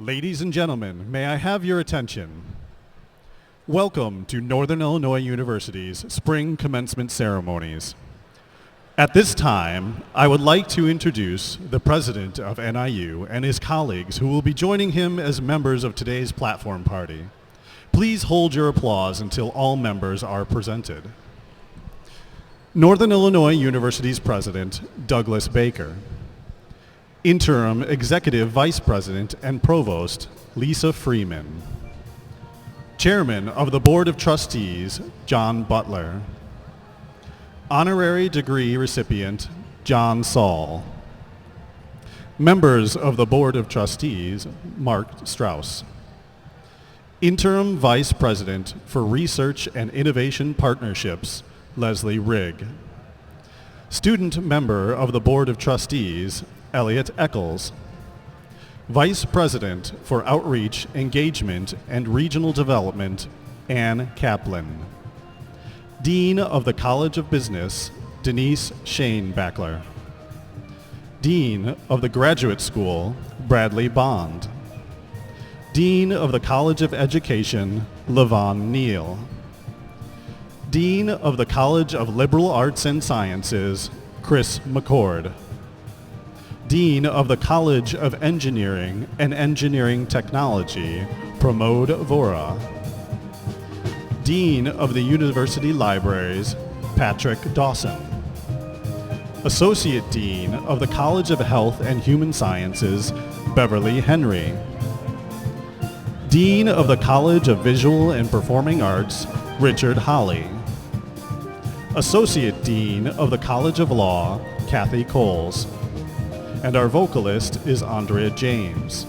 Ladies and gentlemen, may I have your attention? Welcome to Northern Illinois University's spring commencement ceremonies. At this time, I would like to introduce the president of NIU and his colleagues who will be joining him as members of today's platform party. Please hold your applause until all members are presented. Northern Illinois University's president, Douglas Baker. Interim Executive Vice President and Provost, Lisa Freeman. Chairman of the Board of Trustees, John Butler. Honorary degree recipient, John Saul. Members of the Board of Trustees, Mark Strauss. Interim Vice President for Research and Innovation Partnerships, Leslie Rigg. Student member of the Board of Trustees, Elliot Eccles. Vice President for Outreach, Engagement, and Regional Development, Ann Kaplan. Dean of the College of Business, Denise Shane-Backler. Dean of the Graduate School, Bradley Bond. Dean of the College of Education, Levon Neal. Dean of the College of Liberal Arts and Sciences, Chris McCord. Dean of the College of Engineering and Engineering Technology, Pramod Vora. Dean of the University Libraries, Patrick Dawson. Associate Dean of the College of Health and Human Sciences, Beverly Henry. Dean of the College of Visual and Performing Arts, Richard Holley. Associate Dean of the College of Law, Kathy Coles. And our vocalist is Andrea James.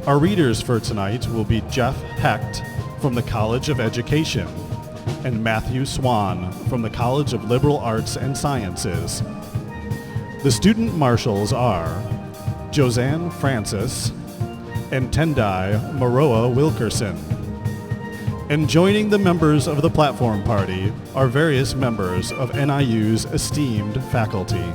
Our readers for tonight will be Jeff Hecht from the College of Education and Matthew Swan from the College of Liberal Arts and Sciences. The student marshals are Josanne Francis and Tendai Maroa Wilkerson. And joining the members of the platform party are various members of NIU's esteemed faculty.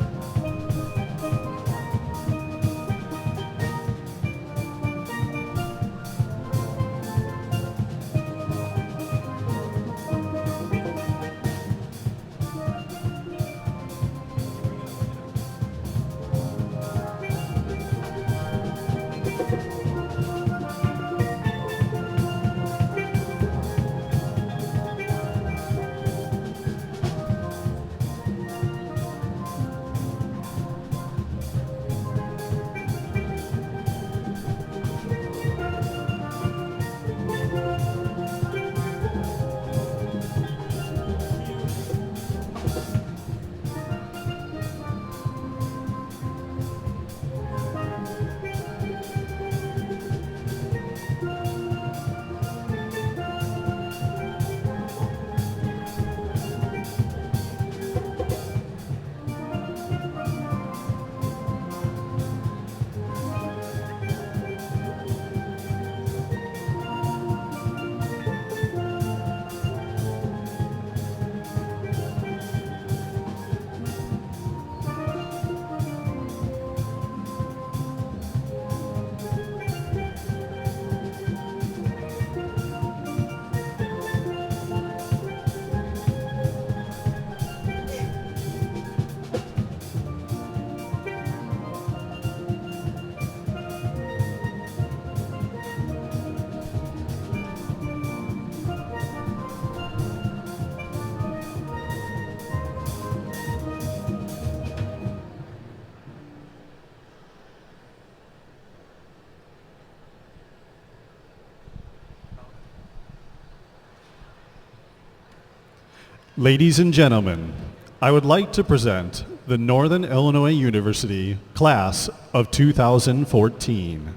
Ladies and gentlemen, I would like to present the Northern Illinois University Class of 2014.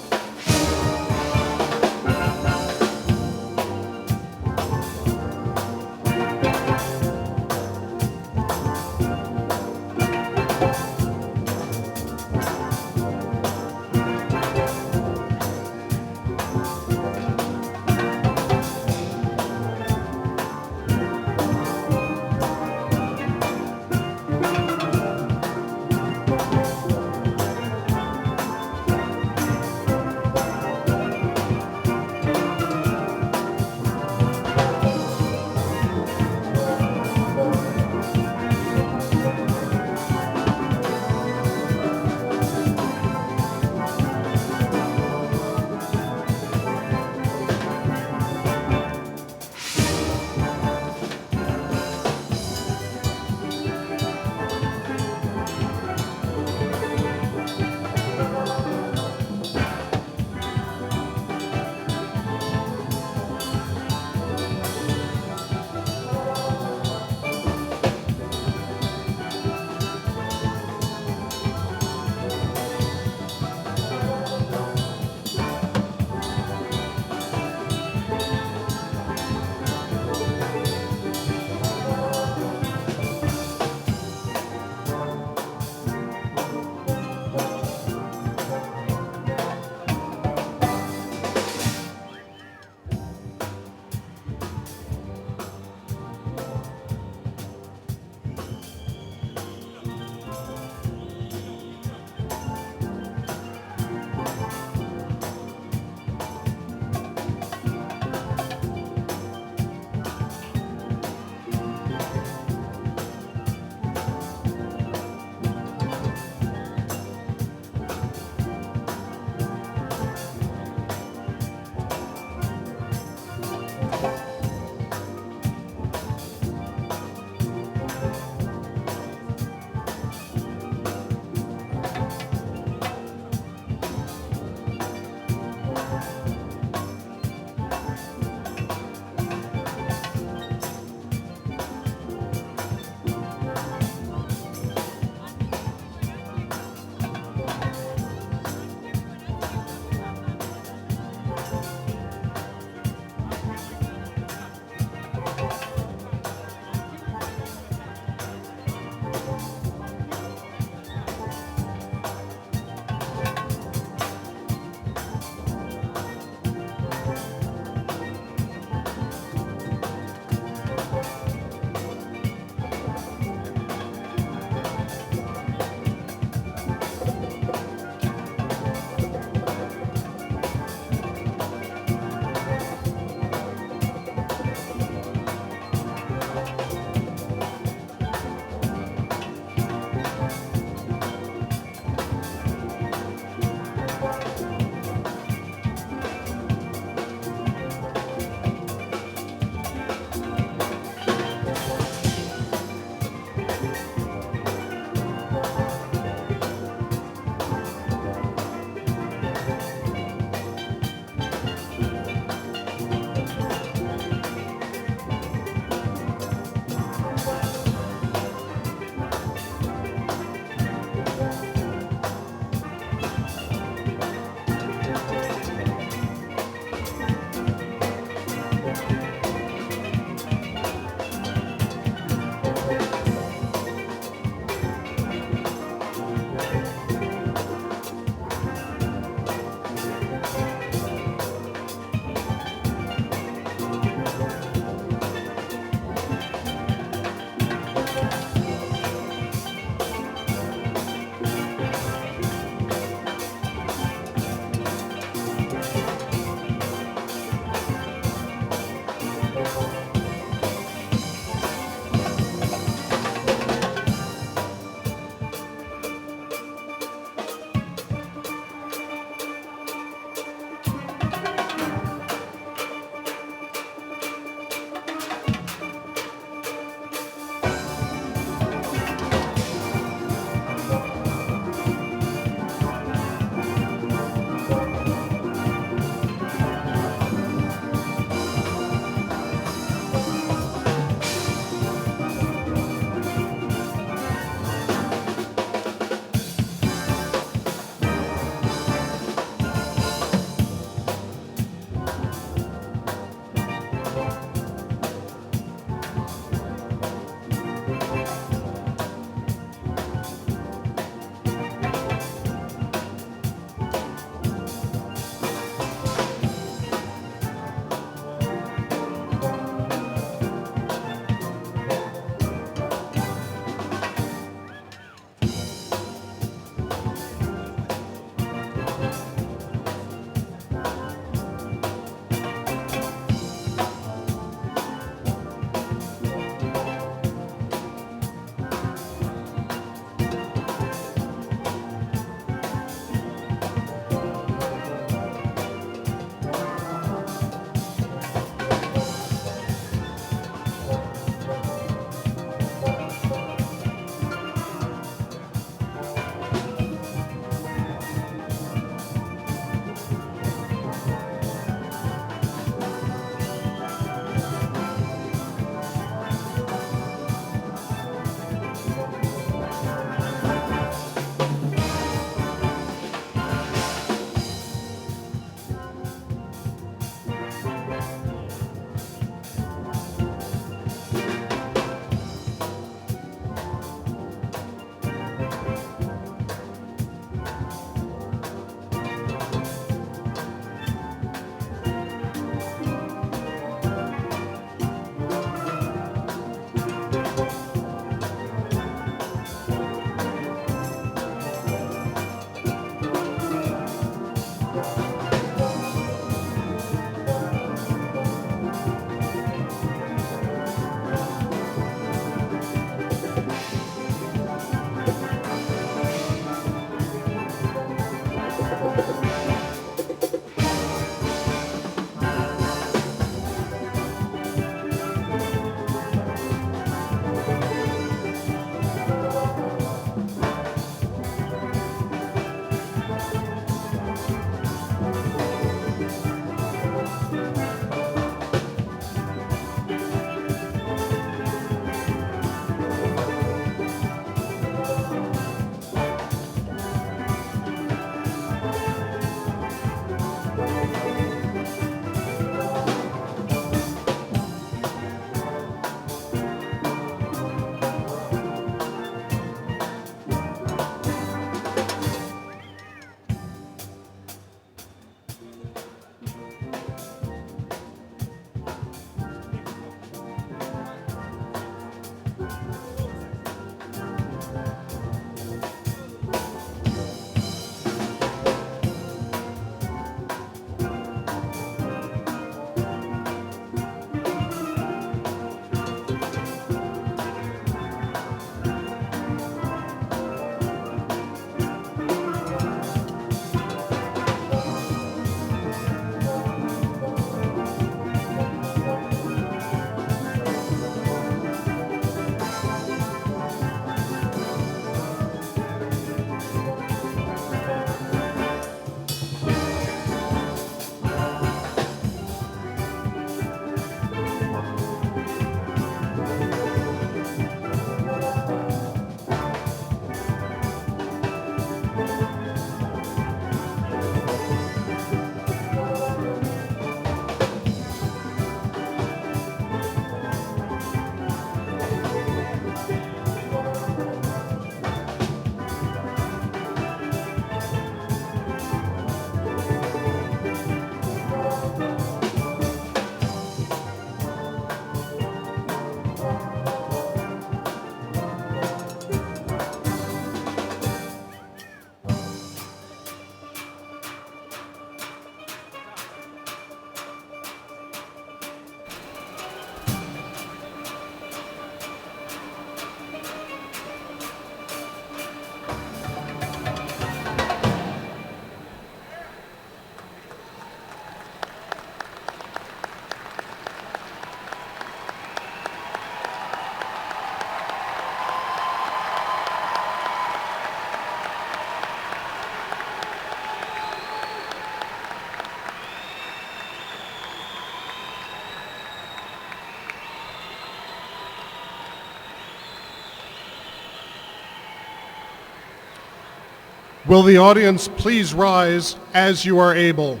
Will the audience please rise as you are able?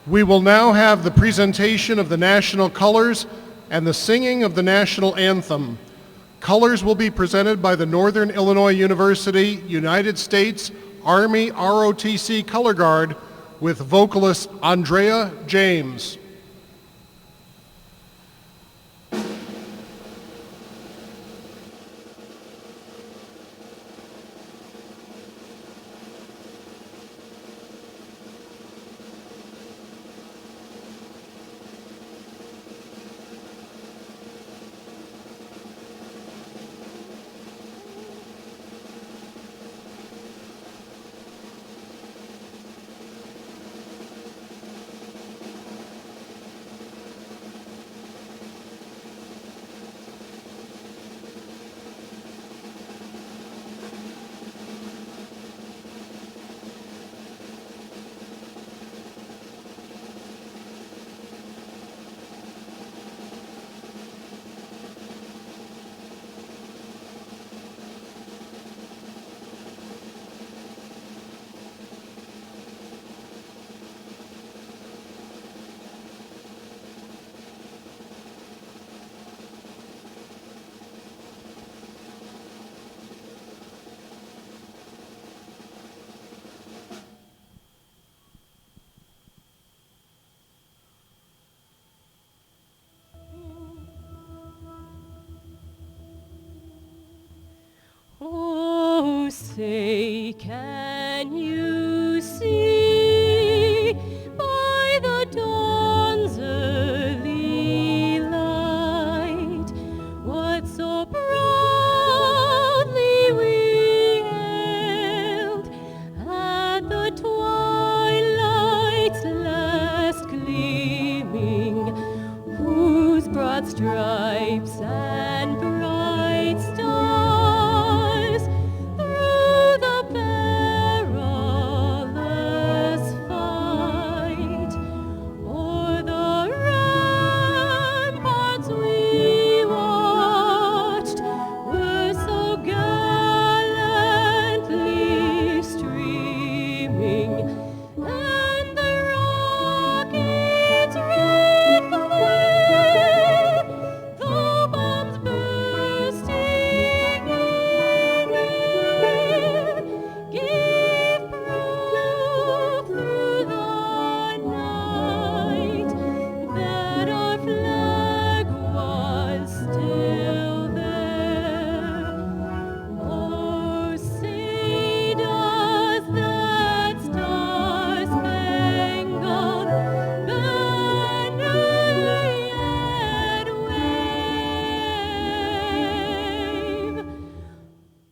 We will now have the presentation of the national colors and the singing of the national anthem. Colors will be presented by the Northern Illinois University United States Army ROTC Color Guard with vocalist Andrea James. Oh, say, can you see by the dawn's early light what so proudly we hailed at the twilight's last gleaming, whose broad stripes and bright stars through the perilous fight o'er the ramparts we watched were so gallantly streaming, and the rockets' red flare, the bombs bursting in air, gave proof through the night that our flag was still there. Oh, say does that star-spangled banner yet wave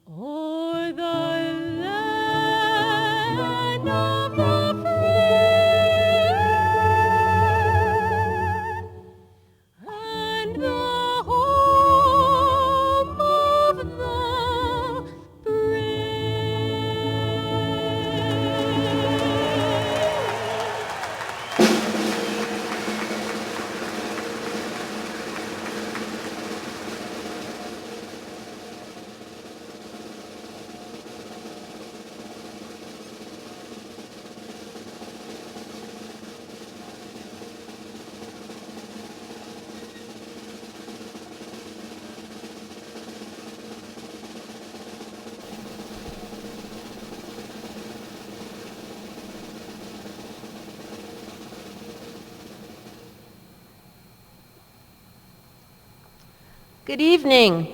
o'er the land of the free and the home of the brave. Good evening,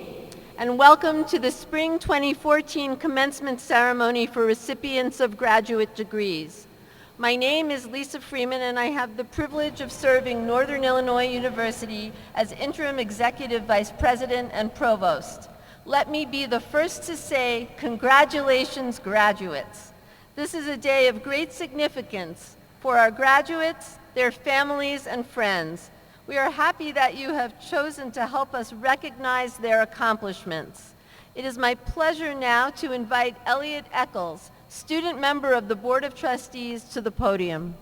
and welcome to the Spring 2014 Commencement Ceremony for recipients of graduate degrees. My name is Lisa Freeman, and I have the privilege of serving Northern Illinois University as Interim Executive Vice President and Provost. Let me be the first to say, congratulations, graduates. This is a day of great significance for our graduates, their families, and friends. We are happy that you have chosen to help us recognize their accomplishments. It is my pleasure now to invite Elliot Eccles, student member of the Board of Trustees, to the podium.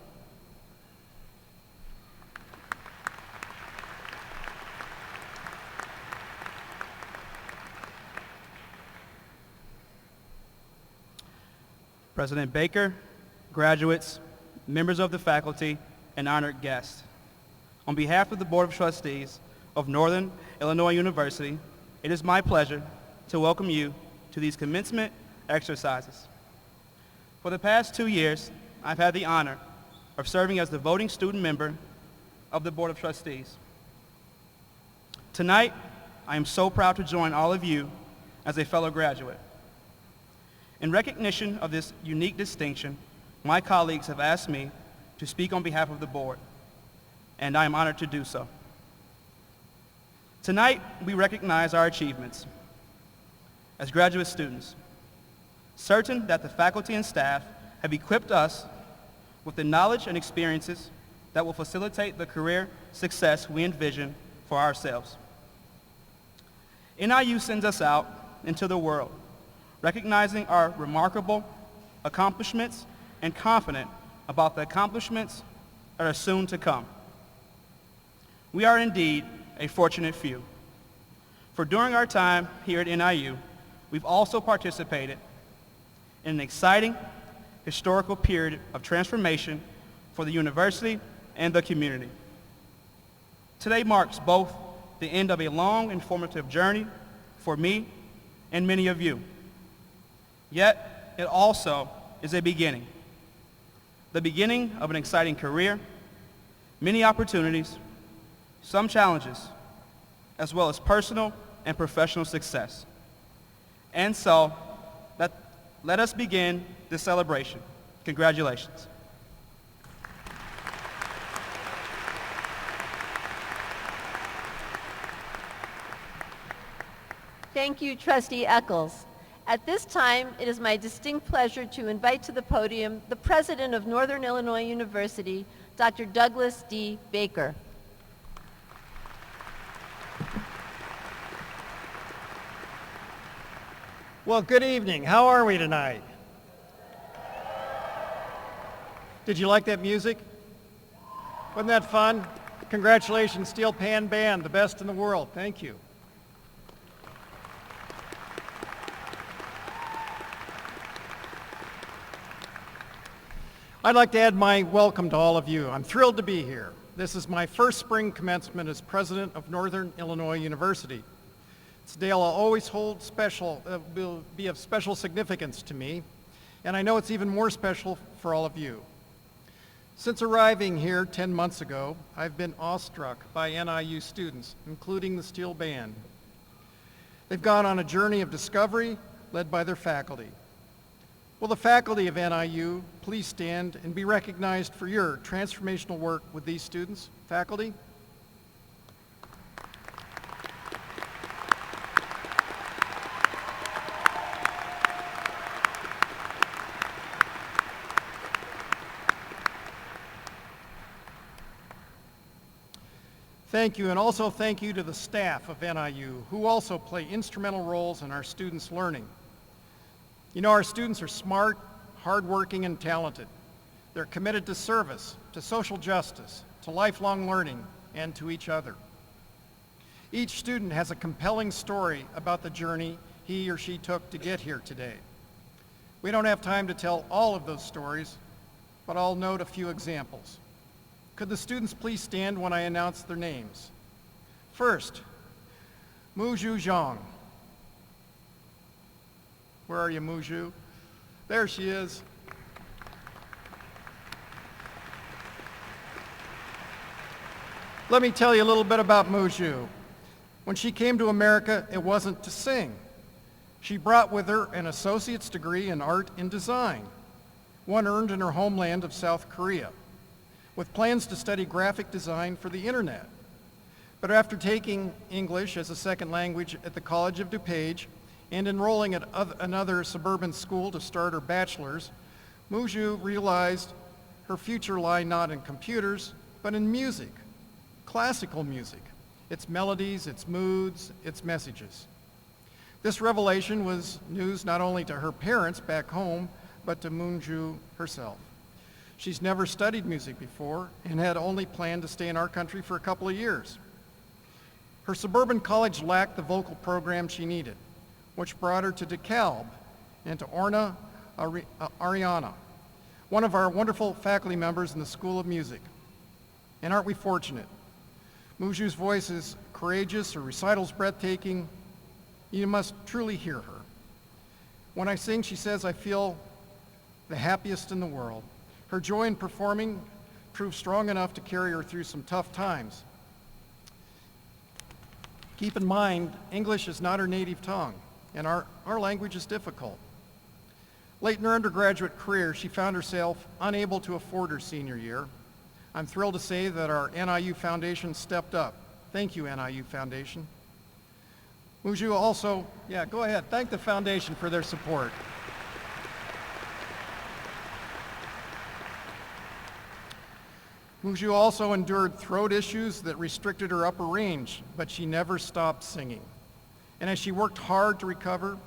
President Baker, graduates, members of the faculty, and honored guests. On behalf of the Board of Trustees of Northern Illinois University, it is my pleasure to welcome you to these commencement exercises. For the past 2 years, I've had the honor of serving as the voting student member of the Board of Trustees. Tonight, I am so proud to join all of you as a fellow graduate. In recognition of this unique distinction, my colleagues have asked me to speak on behalf of the board, and I am honored to do so. Tonight, we recognize our achievements as graduate students, certain that the faculty and staff have equipped us with the knowledge and experiences that will facilitate the career success we envision for ourselves. NIU sends us out into the world, recognizing our remarkable accomplishments and confident about the accomplishments that are soon to come. We are indeed a fortunate few, for during our time here at NIU, we've also participated in an exciting historical period of transformation for the university and the community. Today marks both the end of a long and formative journey for me and many of you. Yet, it also is a beginning. The beginning of an exciting career, many opportunities, some challenges, as well as personal and professional success. And so, let us begin this celebration. Congratulations. Thank you, Trustee Eccles. At this time, it is my distinct pleasure to invite to the podium the President of Northern Illinois University, Dr. Douglas D. Baker. Well, good evening. How are we tonight? Did you like that music? Wasn't that fun? Congratulations, Steel Pan Band, the best in the world. Thank you. I'd like to add my welcome to all of you. I'm thrilled to be here. This is my first spring commencement as president of Northern Illinois University. It's a day I'll always hold special, will be of special significance to me, and I know it's even more special for all of you. Since arriving here 10 months ago, I've been awestruck by NIU students, including the Steel Band. They've gone on a journey of discovery led by their faculty. Will the faculty of NIU please stand and be recognized for your transformational work with these students? Faculty? Thank you, and also thank you to the staff of NIU, who also play instrumental roles in our students' learning. You know, our students are smart, hardworking, and talented. They're committed to service, to social justice, to lifelong learning, and to each other. Each student has a compelling story about the journey he or she took to get here today. We don't have time to tell all of those stories, but I'll note a few examples. Could the students please stand when I announce their names? First, Muzhu Zhang. Where are you, Muzhu? There she is. Let me tell you a little bit about Muzhu. When she came to America, it wasn't to sing. She brought with her an associate's degree in art and design, one earned in her homeland of South Korea, with plans to study graphic design for the internet. But after taking English as a second language at the College of DuPage and enrolling at another suburban school to start her bachelor's, Muzhu realized her future lay not in computers, but in music, classical music, its melodies, its moods, its messages. This revelation was news not only to her parents back home, but to Muzhu herself. She's never studied music before and had only planned to stay in our country for a couple of years. Her suburban college lacked the vocal program she needed, which brought her to DeKalb and to Orna Ariana, one of our wonderful faculty members in the School of Music. And aren't we fortunate? Muju's voice is courageous, her recital's breathtaking. You must truly hear her. When I sing, she says, I feel the happiest in the world. Her joy in performing proved strong enough to carry her through some tough times. Keep in mind, English is not her native tongue, and our language is difficult. Late in her undergraduate career, she found herself unable to afford her senior year. I'm thrilled to say that our NIU Foundation stepped up. Thank you, NIU Foundation. Muju also, go ahead, thank the foundation for their support. Muju also endured throat issues that restricted her upper range, but she never stopped singing. And as she worked hard to recover,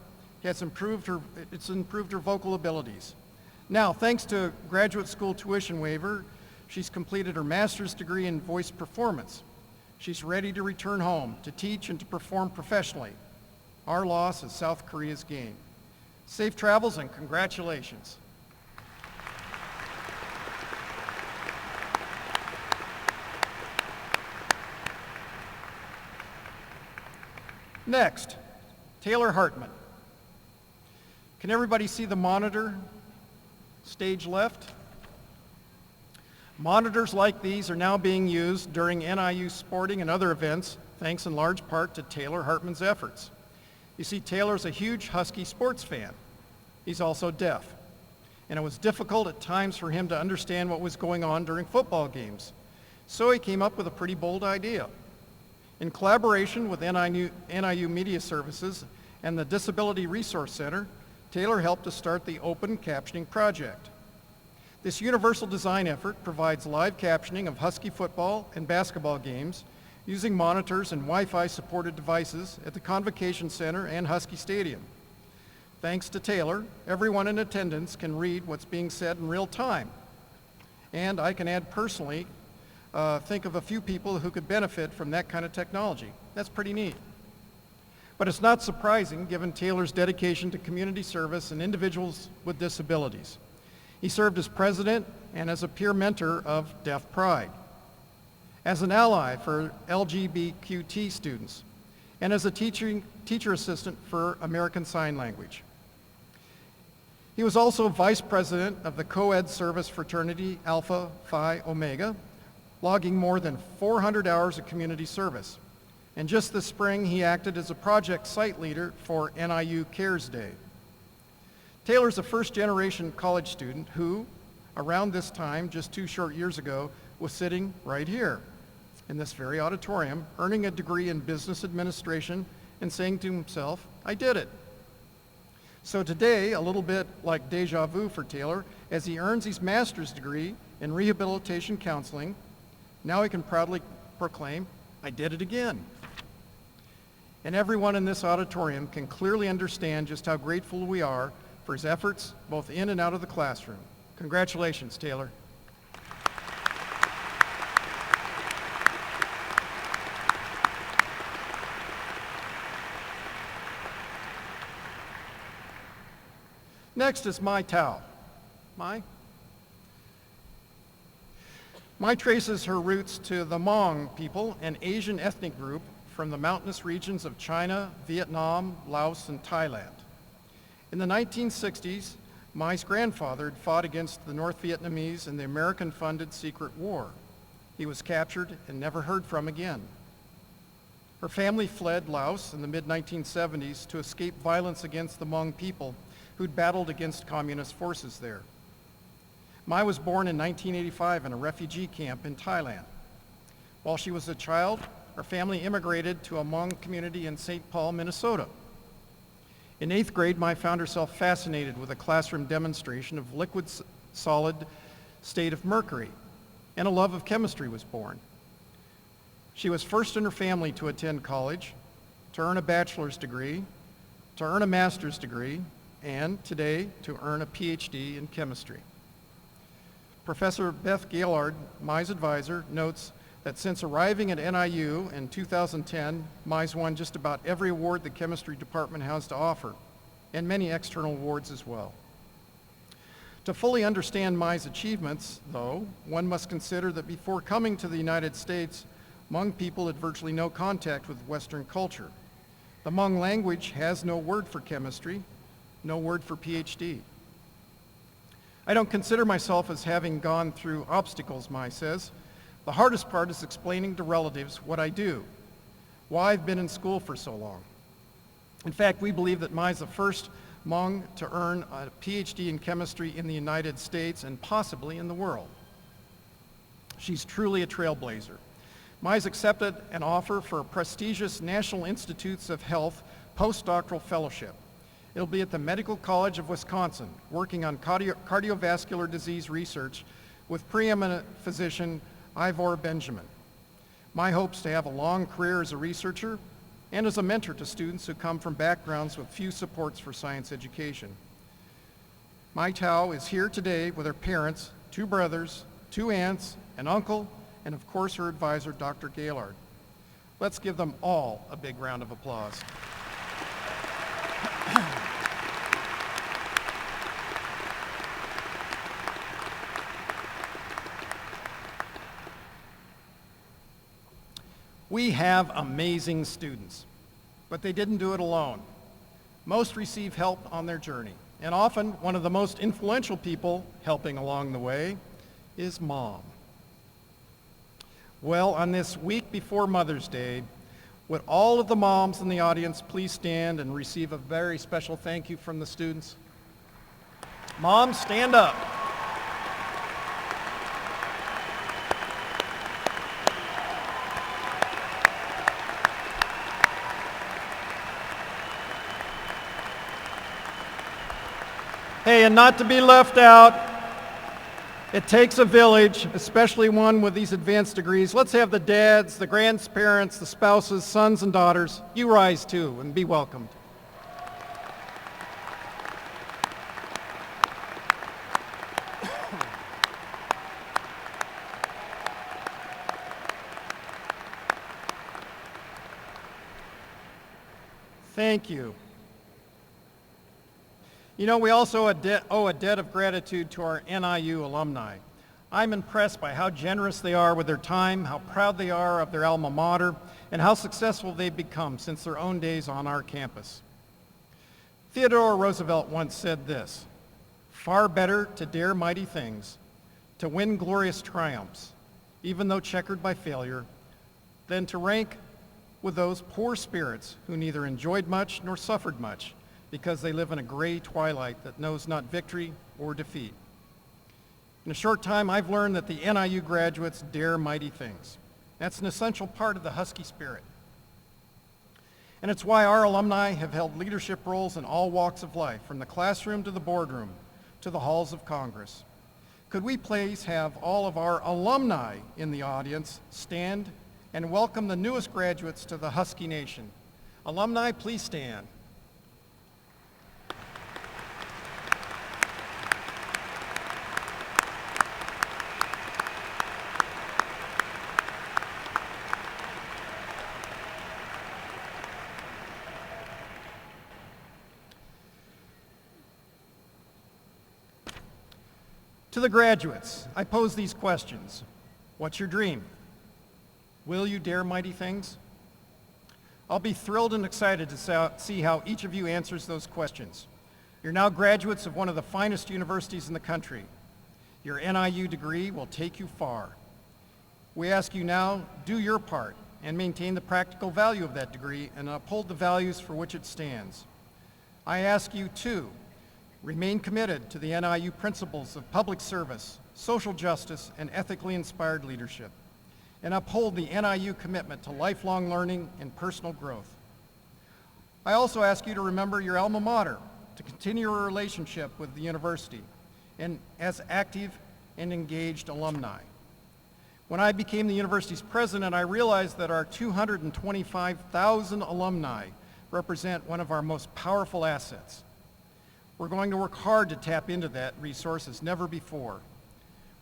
it's improved her vocal abilities. Now, thanks to graduate school tuition waiver, she's completed her master's degree in voice performance. She's ready to return home to teach and to perform professionally. Our loss is South Korea's gain. Safe travels and congratulations. Next, Taylor Hartman. Can everybody see the monitor? Stage left. Monitors like these are now being used during NIU sporting and other events, thanks in large part to Taylor Hartman's efforts. You see, Taylor's a huge Husky sports fan. He's also deaf, and it was difficult at times for him to understand what was going on during football games. So he came up with a pretty bold idea. In collaboration with NIU Media Services and the Disability Resource Center, Taylor helped to start the Open Captioning Project. This universal design effort provides live captioning of Husky football and basketball games using monitors and Wi-Fi supported devices at the Convocation Center and Husky Stadium. Thanks to Taylor, everyone in attendance can read what's being said in real time. And I can add personally, think of a few people who could benefit from that kind of technology. That's pretty neat. But it's not surprising given Taylor's dedication to community service and individuals with disabilities. He served as president and as a peer mentor of Deaf Pride, as an ally for LGBTQ students, and as a teacher assistant for American Sign Language. He was also vice president of the co-ed service fraternity Alpha Phi Omega, logging more than 400 hours of community service. And just this spring, he acted as a project site leader for NIU Cares Day. Taylor's a first-generation college student who, around this time, just 2 short years ago, was sitting right here in this very auditorium, earning a degree in business administration and saying to himself, I did it. So today, a little bit like deja vu for Taylor, as he earns his master's degree in rehabilitation counseling, now he can proudly proclaim, I did it again. And everyone in this auditorium can clearly understand just how grateful we are for his efforts both in and out of the classroom. Congratulations, Taylor. Next is Mai Tao. Mai? Mai traces her roots to the Hmong people, an Asian ethnic group from the mountainous regions of China, Vietnam, Laos, and Thailand. In the 1960s, Mai's grandfather had fought against the North Vietnamese in the American-funded secret war. He was captured and never heard from again. Her family fled Laos in the mid-1970s to escape violence against the Hmong people who'd battled against communist forces there. Mai was born in 1985 in a refugee camp in Thailand. While she was a child, her family immigrated to a Hmong community in St. Paul, Minnesota. In 8th grade, Mai found herself fascinated with a classroom demonstration of liquid solid state of mercury, and a love of chemistry was born. She was first in her family to attend college, to earn a bachelor's degree, to earn a master's degree, and today to earn a PhD in chemistry. Professor Beth Gaillard, Mai's advisor, notes that since arriving at NIU in 2010, Mai's won just about every award the chemistry department has to offer, and many external awards as well. To fully understand Mai's achievements, though, one must consider that before coming to the United States, Hmong people had virtually no contact with Western culture. The Hmong language has no word for chemistry, no word for PhD. I don't consider myself as having gone through obstacles, Mai says. The hardest part is explaining to relatives what I do, why I've been in school for so long. In fact, we believe that Mai is the first Hmong to earn a PhD in chemistry in the United States and possibly in the world. She's truly a trailblazer. Mai's accepted an offer for a prestigious National Institutes of Health postdoctoral fellowship. It'll be at the Medical College of Wisconsin, working on cardiovascular disease research with preeminent physician Ivor Benjamin. Mai hopes to have a long career as a researcher and as a mentor to students who come from backgrounds with few supports for science education. Mai Tao is here today with her parents, 2 brothers, 2 aunts, an uncle, and of course her advisor, Dr. Gaylord. Let's give them all a big round of applause. We have amazing students, but they didn't do it alone. Most receive help on their journey, and often one of the most influential people helping along the way is Mom. Well, on this week before Mother's Day, would all of the moms in the audience please stand and receive a very special thank you from the students? Moms, stand up. Hey, and not to be left out, it takes a village, especially one with these advanced degrees. Let's have the dads, the grandparents, the spouses, sons and daughters. You rise too and be welcomed. Thank you. You know, we also owe a debt of gratitude to our NIU alumni. I'm impressed by how generous they are with their time, how proud they are of their alma mater, and how successful they've become since their own days on our campus. Theodore Roosevelt once said this, "Far better to dare mighty things, to win glorious triumphs, even though checkered by failure, than to rank with those poor spirits who neither enjoyed much nor suffered much, because they live in a gray twilight that knows not victory or defeat." In a short time, I've learned that the NIU graduates dare mighty things. That's an essential part of the Husky spirit. And it's why our alumni have held leadership roles in all walks of life, from the classroom to the boardroom to the halls of Congress. Could we please have all of our alumni in the audience stand and welcome the newest graduates to the Husky Nation. Alumni, please stand. To the graduates, I pose these questions. What's your dream? Will you dare mighty things? I'll be thrilled and excited to see how each of you answers those questions. You're now graduates of one of the finest universities in the country. Your NIU degree will take you far. We ask you now, do your part and maintain the practical value of that degree and uphold the values for which it stands. I ask you too, remain committed to the NIU principles of public service, social justice, and ethically inspired leadership, and uphold the NIU commitment to lifelong learning and personal growth. I also ask you to remember your alma mater, to continue your relationship with the university, and as active and engaged alumni. When I became the university's president, I realized that our 225,000 alumni represent one of our most powerful assets. We're going to work hard to tap into that resource as never before.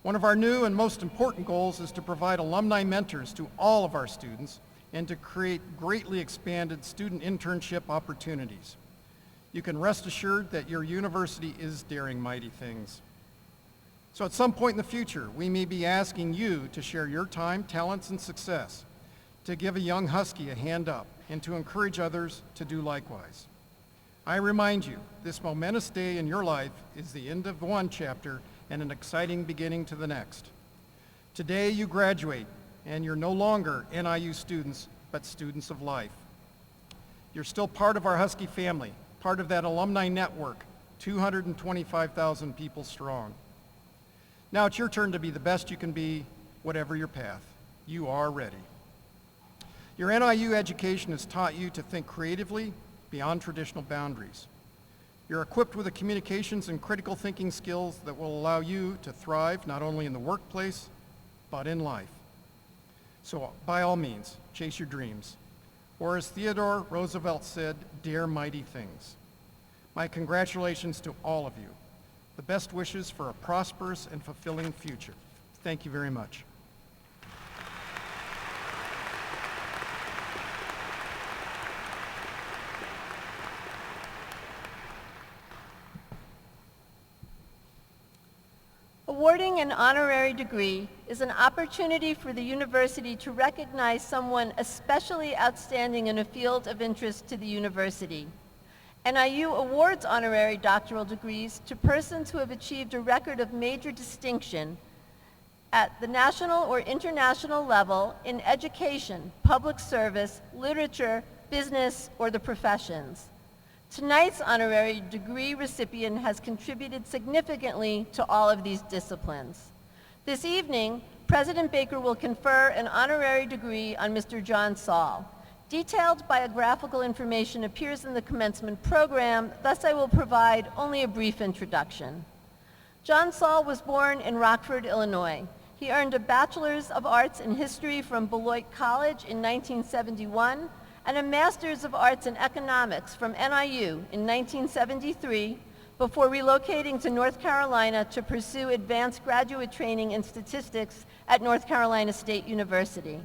One of our new and most important goals is to provide alumni mentors to all of our students and to create greatly expanded student internship opportunities. You can rest assured that your university is daring mighty things. So at some point in the future, we may be asking you to share your time, talents, and success, to give a young Husky a hand up, and to encourage others to do likewise. I remind you, this momentous day in your life is the end of one chapter and an exciting beginning to the next. Today you graduate, and you're no longer NIU students, but students of life. You're still part of our Husky family, part of that alumni network, 225,000 people strong. Now it's your turn to be the best you can be, whatever your path. You are ready. Your NIU education has taught you to think creatively beyond traditional boundaries. You're equipped with the communications and critical thinking skills that will allow you to thrive not only in the workplace, but in life. So by all means, chase your dreams. Or as Theodore Roosevelt said, dare mighty things. My congratulations to all of you. The best wishes for a prosperous and fulfilling future. Thank you very much. Awarding an honorary degree is an opportunity for the university to recognize someone especially outstanding in a field of interest to the university. NIU awards honorary doctoral degrees to persons who have achieved a record of major distinction at the national or international level in education, public service, literature, business, or the professions. Tonight's honorary degree recipient has contributed significantly to all of these disciplines. This evening, President Baker will confer an honorary degree on Mr. John Saul. Detailed biographical information appears in the commencement program, thus I will provide only a brief introduction. John Saul was born in Rockford, Illinois. He earned a Bachelor's of Arts in History from Beloit College in 1971 and a Master's of Arts in Economics from NIU in 1973 before relocating to North Carolina to pursue advanced graduate training in statistics at North Carolina State University.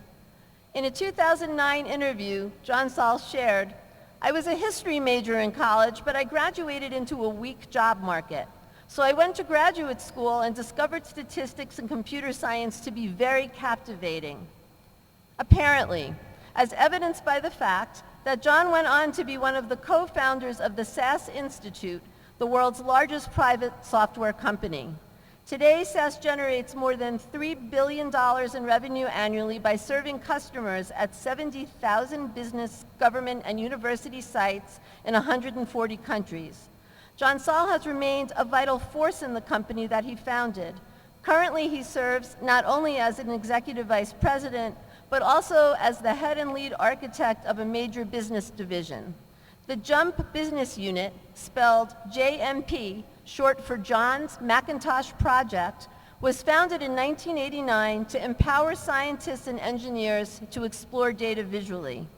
In a 2009 interview, John Saul shared, "I was a history major in college, but I graduated into a weak job market. So I went to graduate school and discovered statistics and computer science to be very captivating." Apparently, as evidenced by the fact that John went on to be one of the co-founders of the SAS Institute, the world's largest private software company. Today, SAS generates more than $3 billion in revenue annually by serving customers at 70,000 business, government, and university sites in 140 countries. John Saul has remained a vital force in the company that he founded. Currently, he serves not only as an executive vice president, but also as the head and lead architect of a major business division. The JUMP business unit, spelled JMP, short for John's Macintosh Project, was founded in 1989 to empower scientists and engineers to explore data visually.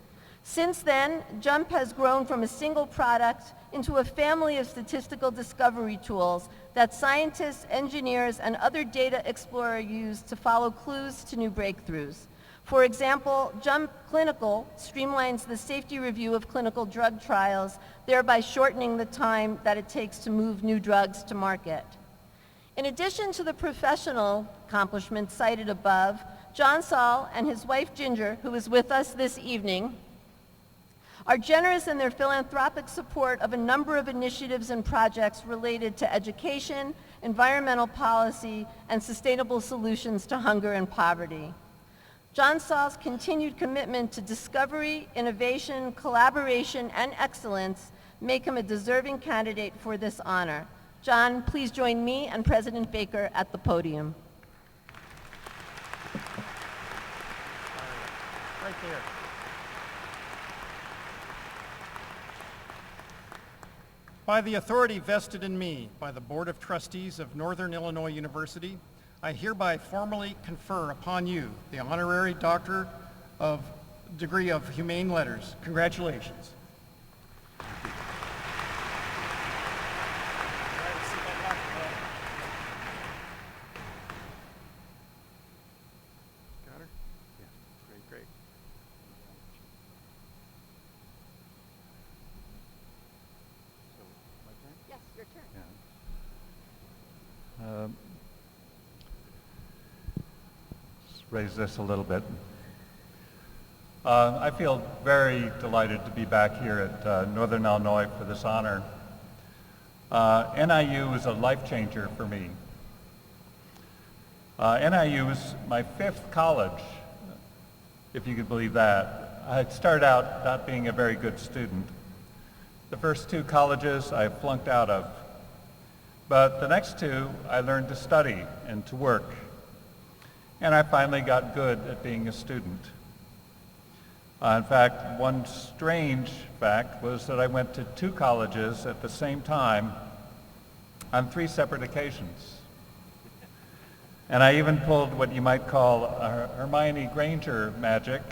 Since then, JUMP has grown from a single product into a family of statistical discovery tools that scientists, engineers, and other data explorers use to follow clues to new breakthroughs. For example, JUMP Clinical streamlines the safety review of clinical drug trials, thereby shortening the time that it takes to move new drugs to market. In addition to the professional accomplishments cited above, John Saul and his wife Ginger, who is with us this evening, are generous in their philanthropic support of a number of initiatives and projects related to education, environmental policy, and sustainable solutions to hunger and poverty. John Saul's continued commitment to discovery, innovation, collaboration, and excellence make him a deserving candidate for this honor. John, please join me and President Baker at the podium. Right there. By the authority vested in me by the Board of Trustees of Northern Illinois University, I hereby formally confer upon you the honorary doctor of degree of Humane Letters. Congratulations. Got her? Yeah, great, great. Yes, your turn. raise this a little bit. I feel very delighted to be back here at Northern Illinois for this honor. NIU is a life changer for me. NIU is my 5th college, if you could believe that. I started out not being a very good student. The first 2 colleges I flunked out of. But the next 2, I learned to study and to work. And I finally got good at being a student. In fact, one strange fact was that I went to 2 colleges at the same time on 3 separate occasions. And I even pulled what you might call Hermione Granger magic,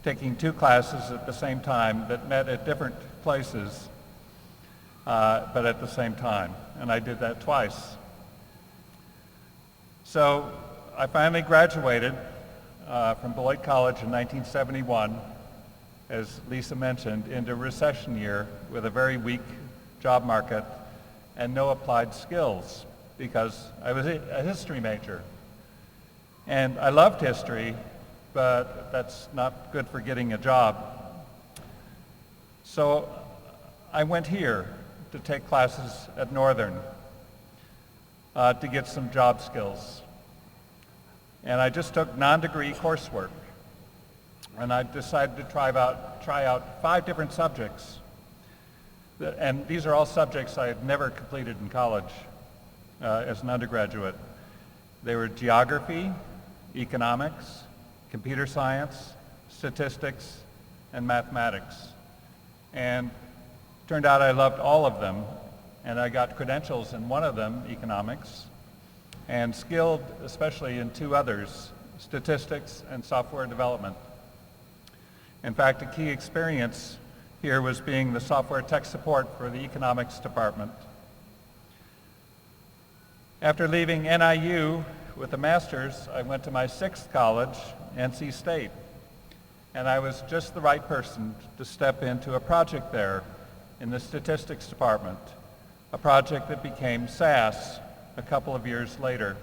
taking 2 classes at the same time that met at different places, but at the same time. And I did that twice. So I finally graduated from Beloit College in 1971, as Lisa mentioned, into a recession year with a very weak job market and no applied skills because I was a history major. And I loved history, but that's not good for getting a job. So I went here to take classes at Northern to get some job skills. And I just took non-degree coursework. And I decided to try out 5 different subjects. And these are all subjects I had never completed in college as an undergraduate. They were geography, economics, computer science, statistics, and mathematics. And turned out I loved all of them, and I got credentials in one of them, economics, and skilled especially in 2 others, statistics and software development. In fact, a key experience here was being the software tech support for the economics department. After leaving NIU with a master's, I went to my 6th college, NC State, and I was just the right person to step into a project there in the statistics department, a project that became SAS a couple of years later.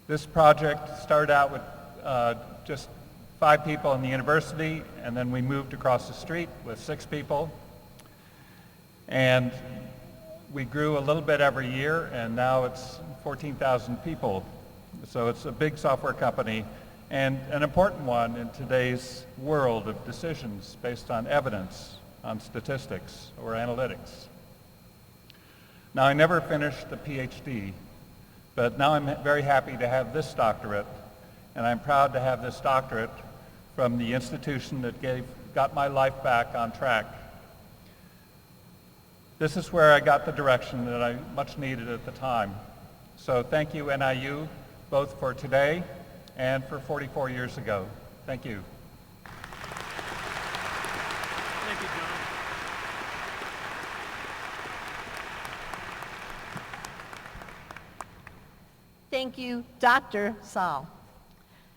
This project started out with just 5 people in the university, and then we moved across the street with 6 people. And we grew a little bit every year, and now it's 14,000 people. So it's a big software company, and an important one in today's world of decisions based on evidence, on statistics or analytics. Now, I never finished the PhD, but now I'm very happy to have this doctorate, and I'm proud to have this doctorate from the institution that got my life back on track. This is where I got the direction that I much needed at the time. So thank you, NIU, both for today and for 44 years ago. Thank you. Thank you, John. Thank you, Dr. Saul.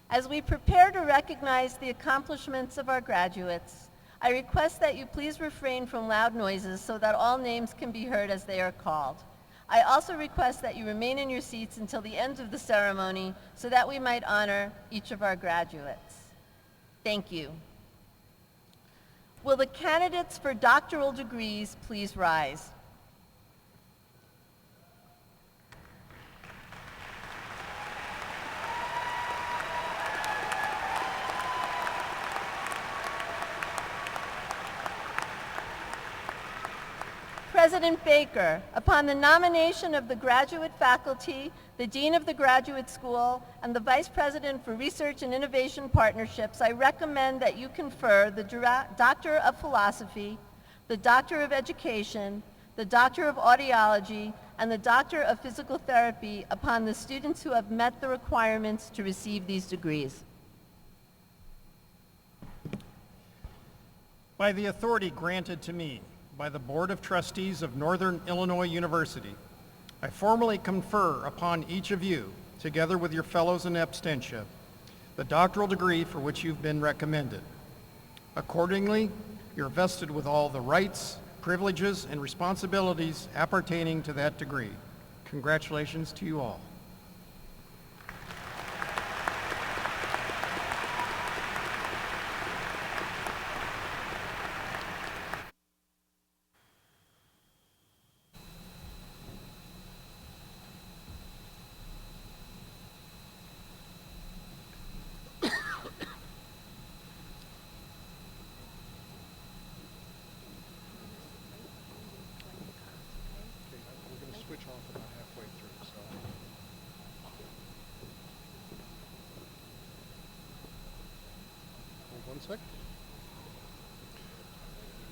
As we prepare to recognize the accomplishments of our graduates, I request that you please refrain from loud noises so that all names can be heard as they are called. I also request that you remain in your seats until the end of the ceremony so that we might honor each of our graduates. Thank you. Will the candidates for doctoral degrees please rise? President Baker, upon the nomination of the graduate faculty, the Dean of the Graduate School, and the Vice President for Research and Innovation Partnerships, I recommend that you confer the Doctor of Philosophy, the Doctor of Education, the Doctor of Audiology, and the Doctor of Physical Therapy upon the students who have met the requirements to receive these degrees. By the authority granted to me by the Board of Trustees of Northern Illinois University, I formally confer upon each of you, together with your fellows in absentia, the doctoral degree for which you've been recommended. Accordingly, you're vested with all the rights, privileges, and responsibilities appertaining to that degree. Congratulations to you all.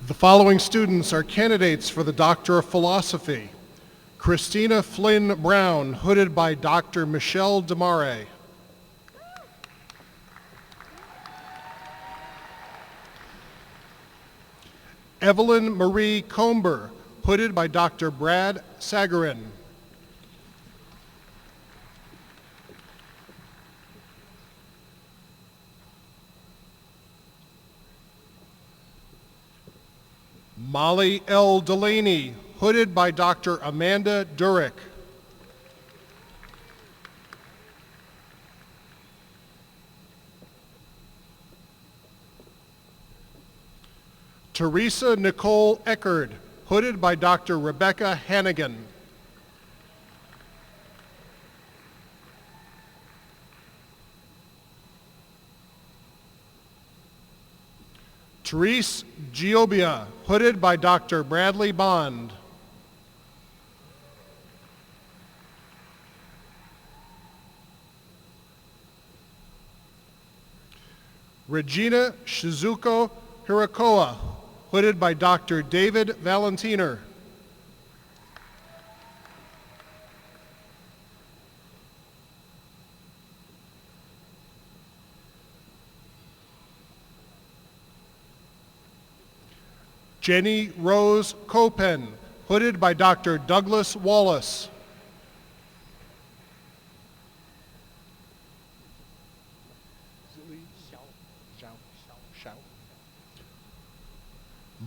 The following students are candidates for the Doctor of Philosophy. Christina Flynn Brown, hooded by Dr. Michelle Demare. Evelyn Marie Comber, hooded by Dr. Brad Sagarin. Molly L. Delaney, hooded by Dr. Amanda Durick. Teresa Nicole Eckerd, hooded by Dr. Rebecca Hannigan. Therese Giobia, hooded by Dr. Bradley Bond. Regina Shizuko Hirakoa, hooded by Dr. David Valentiner. Jenny Rose Copen, hooded by Dr. Douglas Wallace.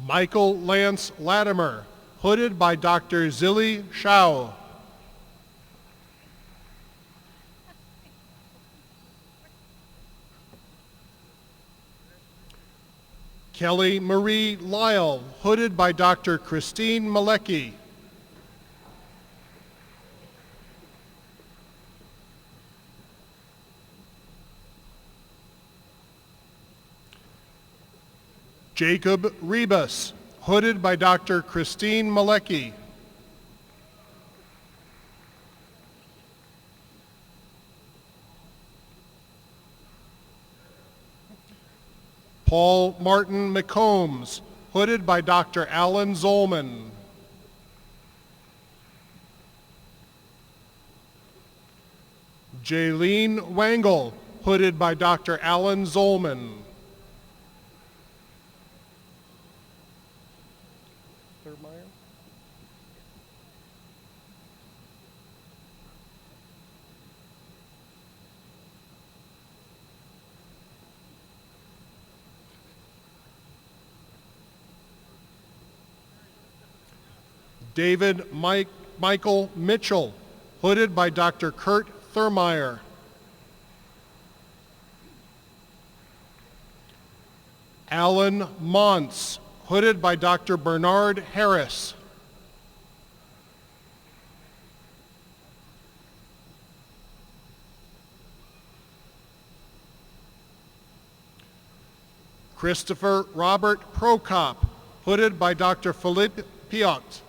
Michael Lance Latimer, hooded by Dr. Zilly Shao. Kelly Marie Lyle, hooded by Dr. Christine Malecki. Jacob Rebus, hooded by Dr. Christine Malecki. Paul Martin McCombs, hooded by Dr. Alan Zolman. Jaylene Wangle, hooded by Dr. Alan Zolman. David Michael Mitchell, hooded by Dr. Kurt Thurmeyer. Alan Montz, hooded by Dr. Bernard Harris. Christopher Robert Prokop, hooded by Dr. Philippe Piot.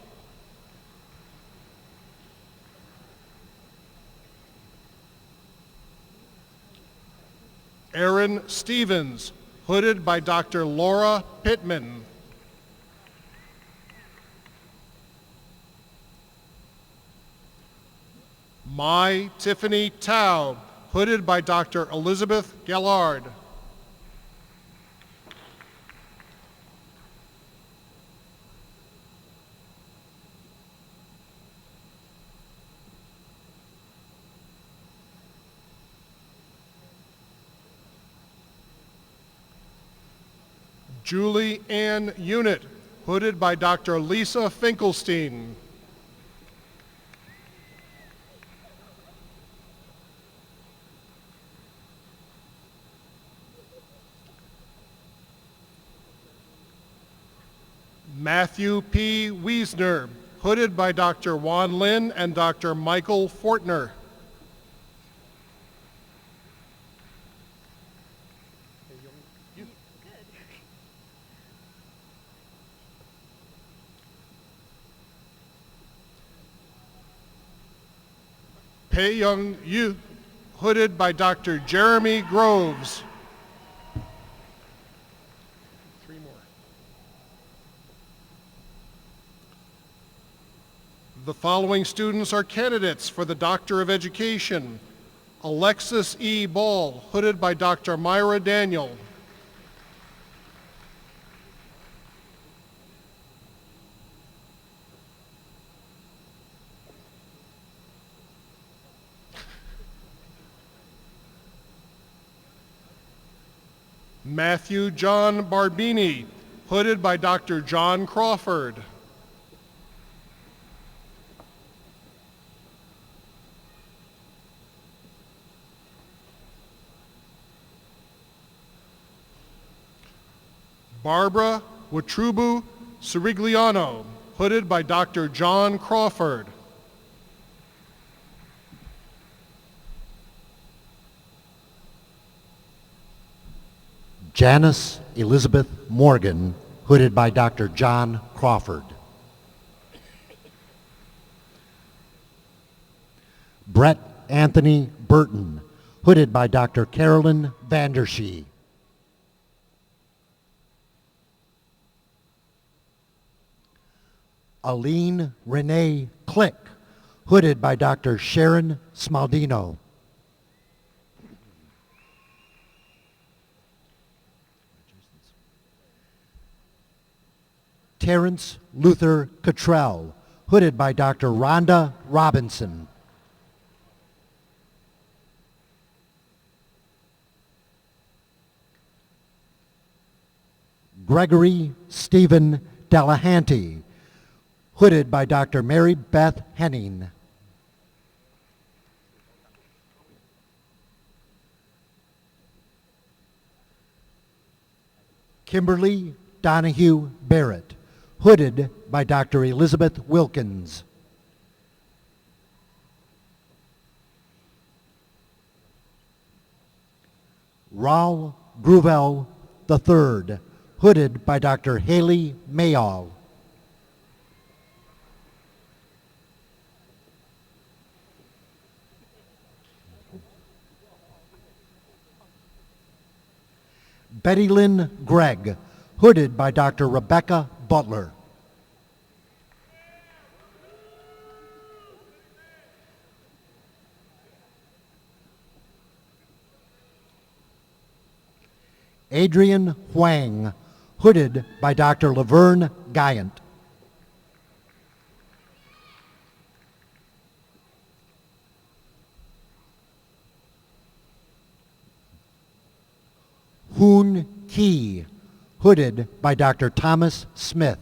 Aaron Stevens, hooded by Dr. Laura Pittman. Mai Tiffany Taub, hooded by Dr. Elizabeth Gellard. Julie Ann Unit, hooded by Dr. Lisa Finkelstein. Matthew P. Wiesner, hooded by Dr. Juan Lin and Dr. Michael Fortner. Pei Young Yu, hooded by Dr. Jeremy Groves. 3 more. The following students are candidates for the Doctor of Education. Alexis E. Ball, hooded by Dr. Myra Daniel. Matthew John Barbini, hooded by Dr. John Crawford. Barbara Watrubu Sirigliano, hooded by Dr. John Crawford. Janice Elizabeth Morgan, hooded by Dr. John Crawford. Brett Anthony Burton, hooded by Dr. Carolyn Vandershee. Aline Renee Click, hooded by Dr. Sharon Smaldino. Terrence Luther Cottrell, hooded by Dr. Rhonda Robinson. Gregory Stephen Delahanty, hooded by Dr. Mary Beth Henning. Kimberly Donahue Barrett, hooded by Dr. Elizabeth Wilkins. Raul Gruvel III, hooded by Dr. Haley Mayall. Betty Lynn Gregg, hooded by Dr. Rebecca Butler. Adrian Huang, hooded by Dr. Laverne Guyant. Hoon Key, hooded by Dr. Thomas Smith.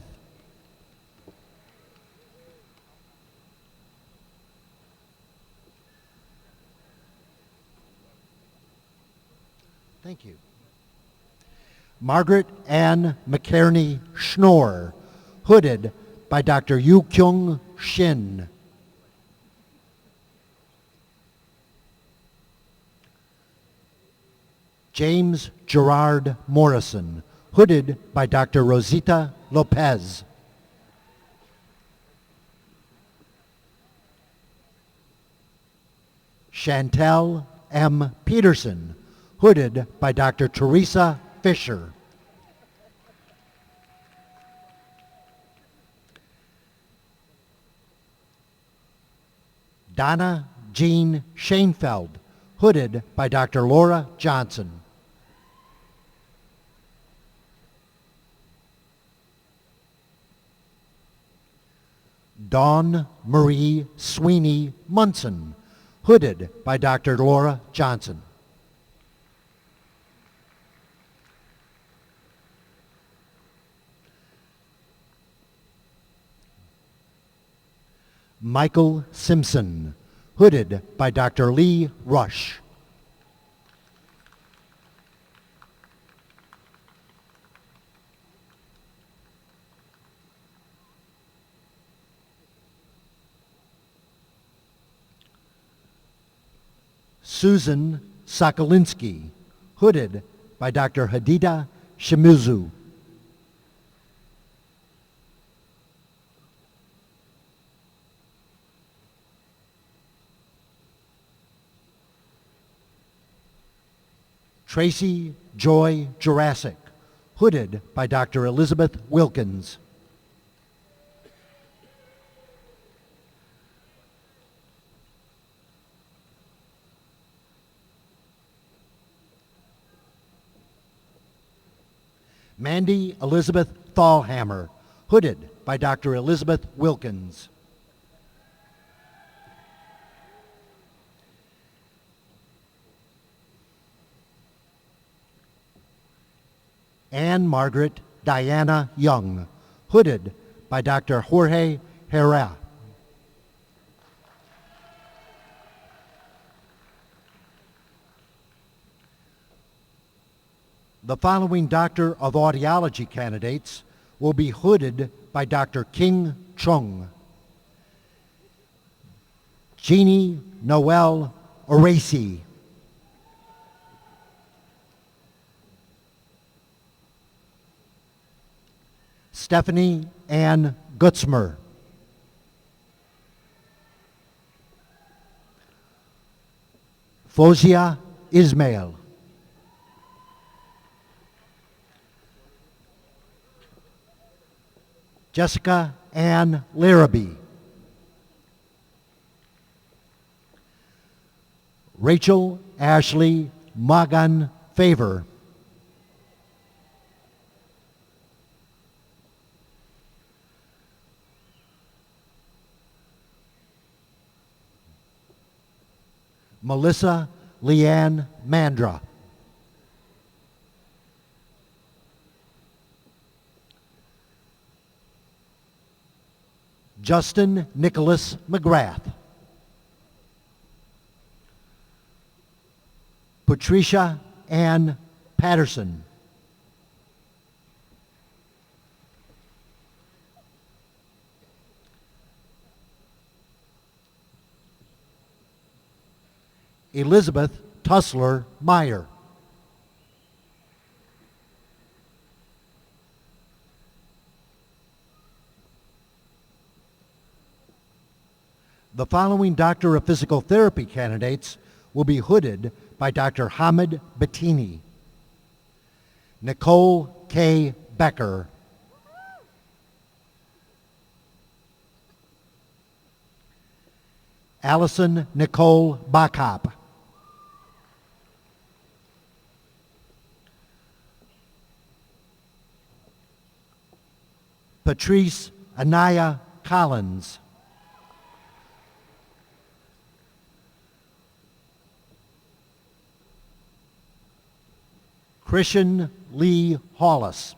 Thank you. Margaret Ann McCarney Schnorr, hooded by Dr. Yu Kyung Shin. James Gerard Morrison, hooded by Dr. Rosita Lopez. Chantel M. Peterson, hooded by Dr. Teresa Fisher. Donna Jean Shainfeld, hooded by Dr. Laura Johnson. Dawn Marie Sweeney Munson, hooded by Dr. Laura Johnson. Michael Simpson, hooded by Dr. Lee Rush. Susan Sokolinsky, hooded by Dr. Hadida Shimizu. Tracy Joy Jurassic, hooded by Dr. Elizabeth Wilkins. Mandy Elizabeth Thalhammer, hooded by Dr. Elizabeth Wilkins. Anne Margaret Diana Young, hooded by Dr. Jorge Herrera. The following Doctor of Audiology candidates will be hooded by Dr. King Chung. Jeannie Noel Oracy. Stephanie Ann Gutzmer. Fozia Ismail. Jessica Ann Larrabee. Rachel Ashley Magan Favor. Melissa Leanne Mandra. Justin Nicholas McGrath. Patricia Ann Patterson. Elizabeth Tussler Meyer. The following Doctor of Physical Therapy candidates will be hooded by Dr. Hamid Bettini. Nicole K. Becker. Allison Nicole Bacop. Patrice Anaya Collins. Christian Lee Hollis.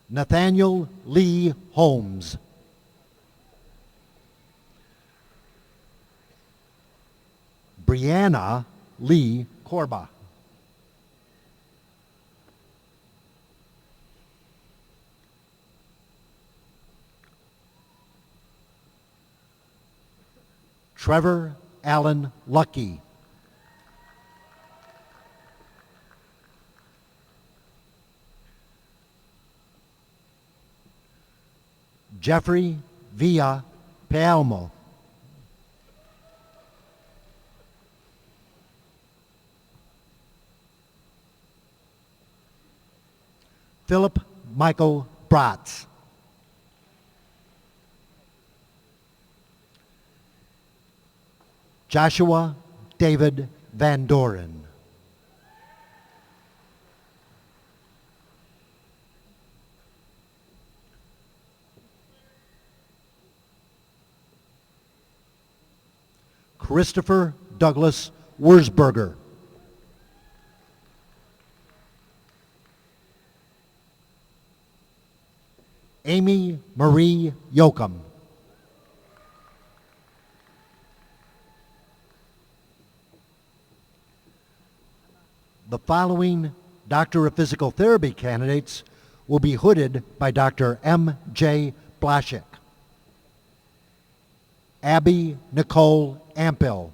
Nathaniel Lee Holmes. Brianna Lee Corba. Trevor Allen Lucky. Jeffrey Villa Palmo. Philip Michael Bratz. Joshua David Van Doren. Christopher Douglas Wurzberger. Amy Marie Yoakum. The following Doctor of Physical Therapy candidates will be hooded by Dr. M.J. Blaszek. Abby Nicole Ampel.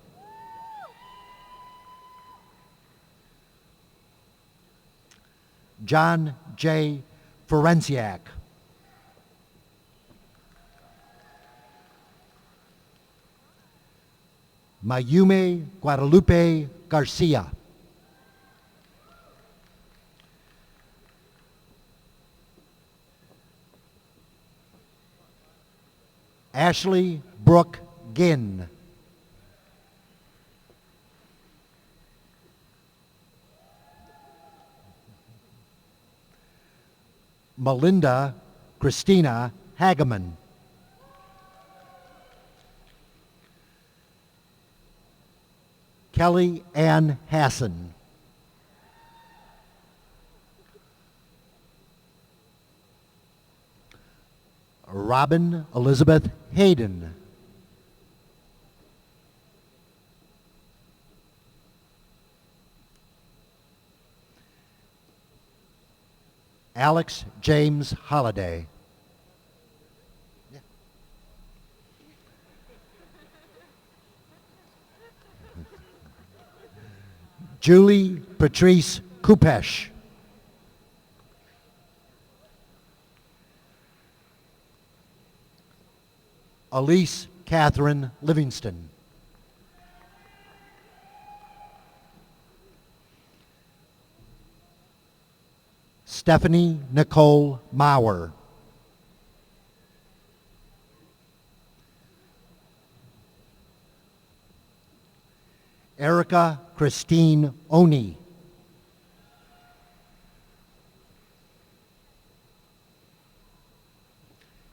John J. Ferenciak. Mayume Guadalupe Garcia. Ashley Brooke Ginn. Melinda Christina Hageman. Kelly Ann Hassan. Robin Elizabeth Hayden. Alex James Holliday. Julie Patrice Kupesh. Elise Catherine Livingston. Stephanie Nicole Maurer. Erica Christine Oni.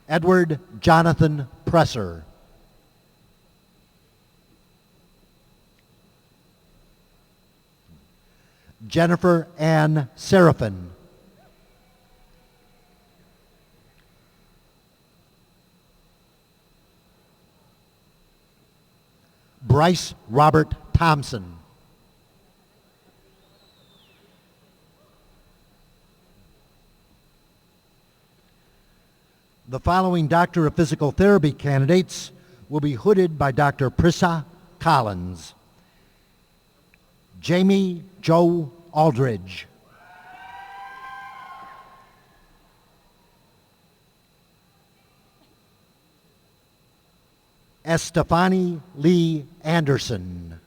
Edward Jonathan Presser. Jennifer Ann Seraphin. Bryce Robert Thompson. The following Doctor of Physical Therapy candidates will be hooded by Dr. Prissa Collins. Jamie Joe Aldridge. Estefani Lee Anderson.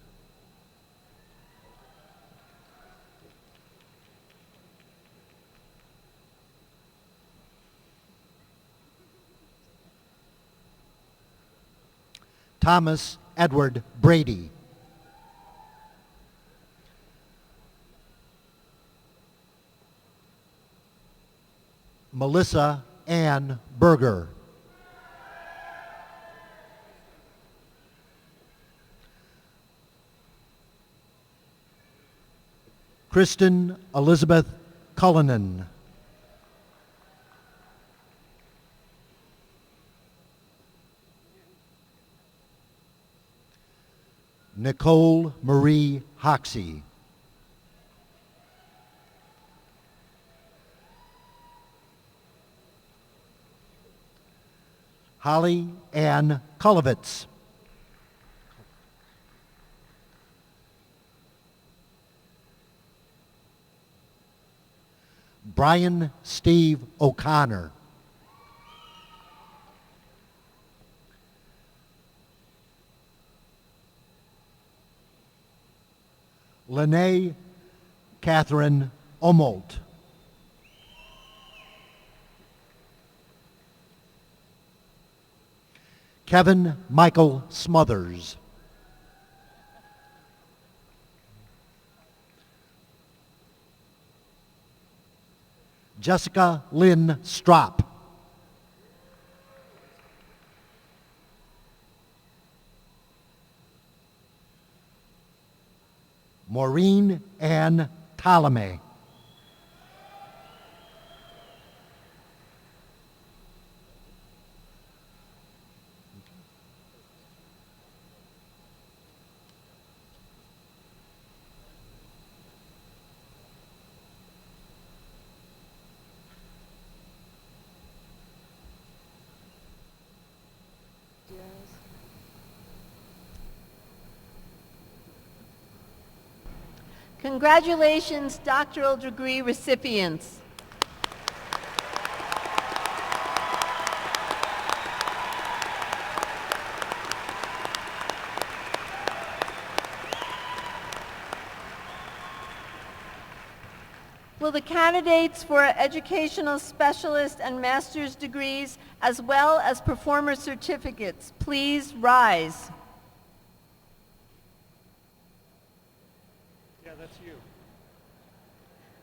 Thomas Edward Brady. Melissa Ann Berger. Kristen Elizabeth Cullinan. Nicole Marie Hoxie. Holly Ann Kolovitz. Brian Steve O'Connor. Lene Catherine Omolt. Kevin Michael Smothers. Jessica Lynn Strop. Maureen Ann Ptolemy. Congratulations, doctoral degree recipients. Will the candidates for educational specialist and master's degrees, as well as performer certificates, please rise? Yeah, that's you.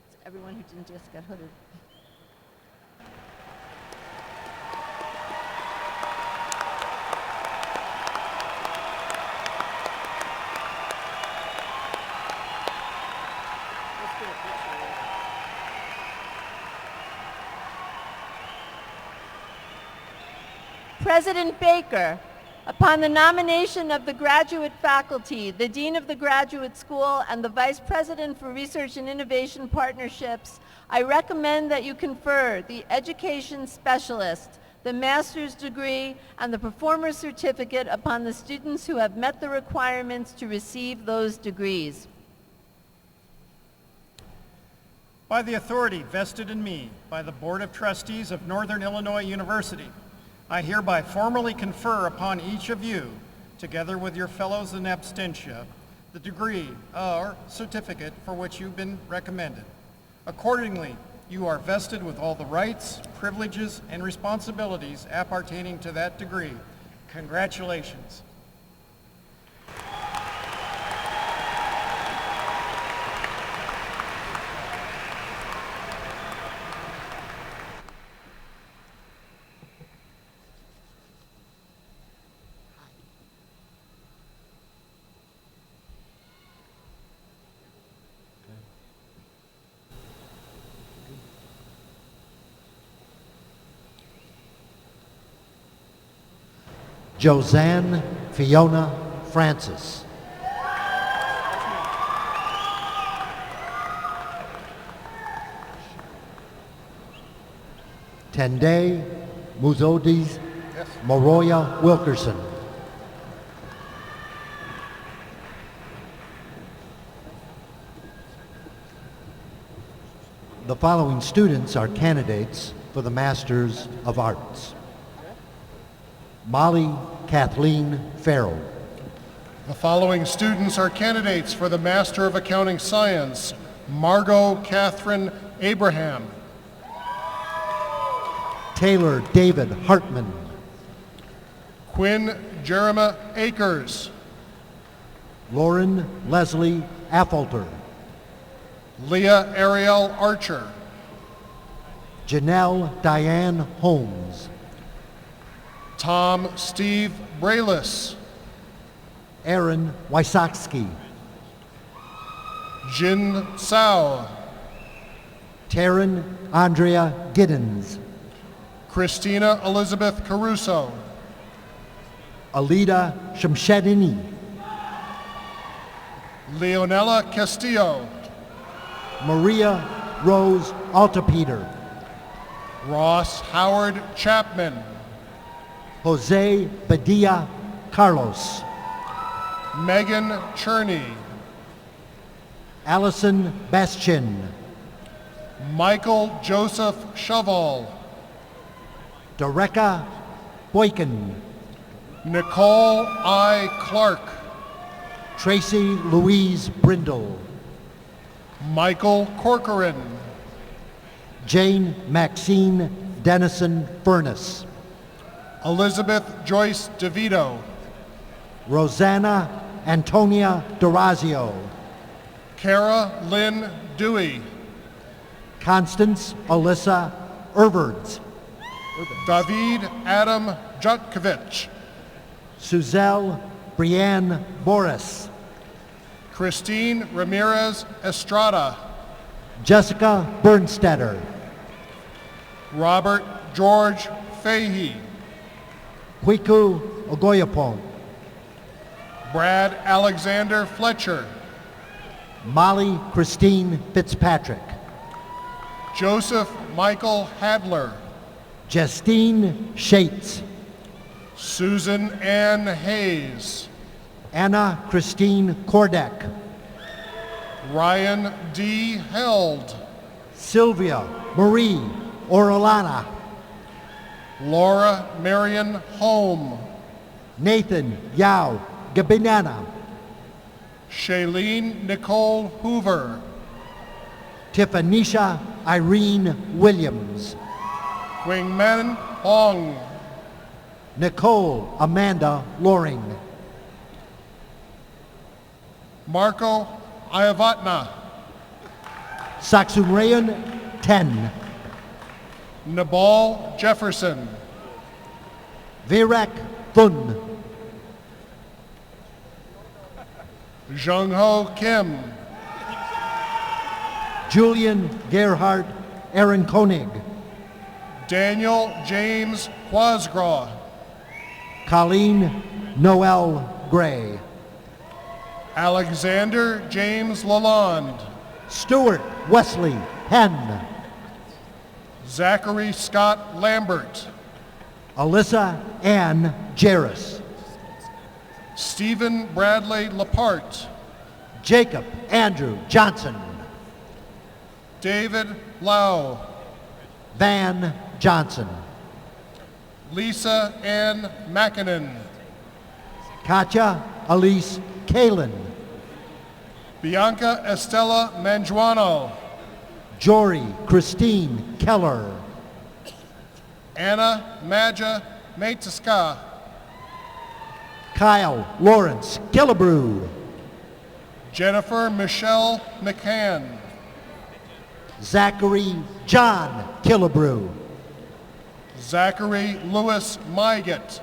It's everyone who didn't just get hooded. President Baker, upon the nomination of the graduate faculty, the Dean of the Graduate School, and the Vice President for Research and Innovation Partnerships, I recommend that you confer the Education Specialist, the Master's degree, and the Performer Certificate upon the students who have met the requirements to receive those degrees. By the authority vested in me by the Board of Trustees of Northern Illinois University, I hereby formally confer upon each of you, together with your fellows in absentia, the degree or certificate for which you've been recommended. Accordingly, you are vested with all the rights, privileges, and responsibilities appertaining to that degree. Congratulations. Josanne Fiona Francis. Tende Muzodis Moroya Wilkerson. The following students are candidates for the Masters of Arts. Molly Kathleen Farrell. The following students are candidates for the Master of Accounting Science. Margot Catherine Abraham. Taylor David Hartman. Quinn Jeremiah Akers. Lauren Leslie Affolter. Leah Ariel Archer. Janelle Diane Holmes. Tom Steve Braylis. Aaron Wysocki. Jin Sao. Taryn Andrea Giddens. Christina Elizabeth Caruso. Alida Shamshadini. Leonela Castillo. Maria Rose Altapeter. Ross Howard Chapman. Jose Badia Carlos. Megan Cherney. Allison Bastian. Michael Joseph Shoval. Dereka Boykin. Nicole I. Clark. Tracy Louise Brindle. Michael Corcoran. Jane Maxine Dennison Furness. Elizabeth Joyce DeVito. Rosanna Antonia Dorazio. Kara Lynn Dewey. Constance Alyssa Ervards. David Adam Jutkovich. Suzelle Brianne Boris. Christine Ramirez Estrada. Jessica Bernstetter. Robert George Fahey. Kwiku Ogoyapong. Brad Alexander Fletcher. Molly Christine Fitzpatrick. Joseph Michael Hadler. Justine Shates. Susan Ann Hayes. Anna Christine Kordek. Ryan D. Held. Sylvia Marie Orellana. Laura Marion Holm. Nathan Yao Gabinana. Shailene Nicole Hoover. Tiffanisha Irene Williams. Wingmen Hong. Nicole Amanda Loring. Marco Ayavatna. Saksumrayan 10. Nabal Jefferson. Virak Thun. Jung Ho Kim. Julian Gerhard Aaron Koenig. Daniel James Quasgraw. Colleen Noel Gray. Alexander James Lalonde. Stuart Wesley Henn. Zachary Scott Lambert. Alyssa Ann Jarris. Stephen Bradley Lapart. Jacob Andrew Johnson. David Lau. Van Johnson. Lisa Ann Mackinnon. Katja Elise Kalin. Bianca Estella Manjuano. Jory Christine Keller. Anna Maja Maitiska. Kyle Lawrence Killebrew. Jennifer Michelle McCann. Zachary John Killebrew. Zachary Lewis Myget.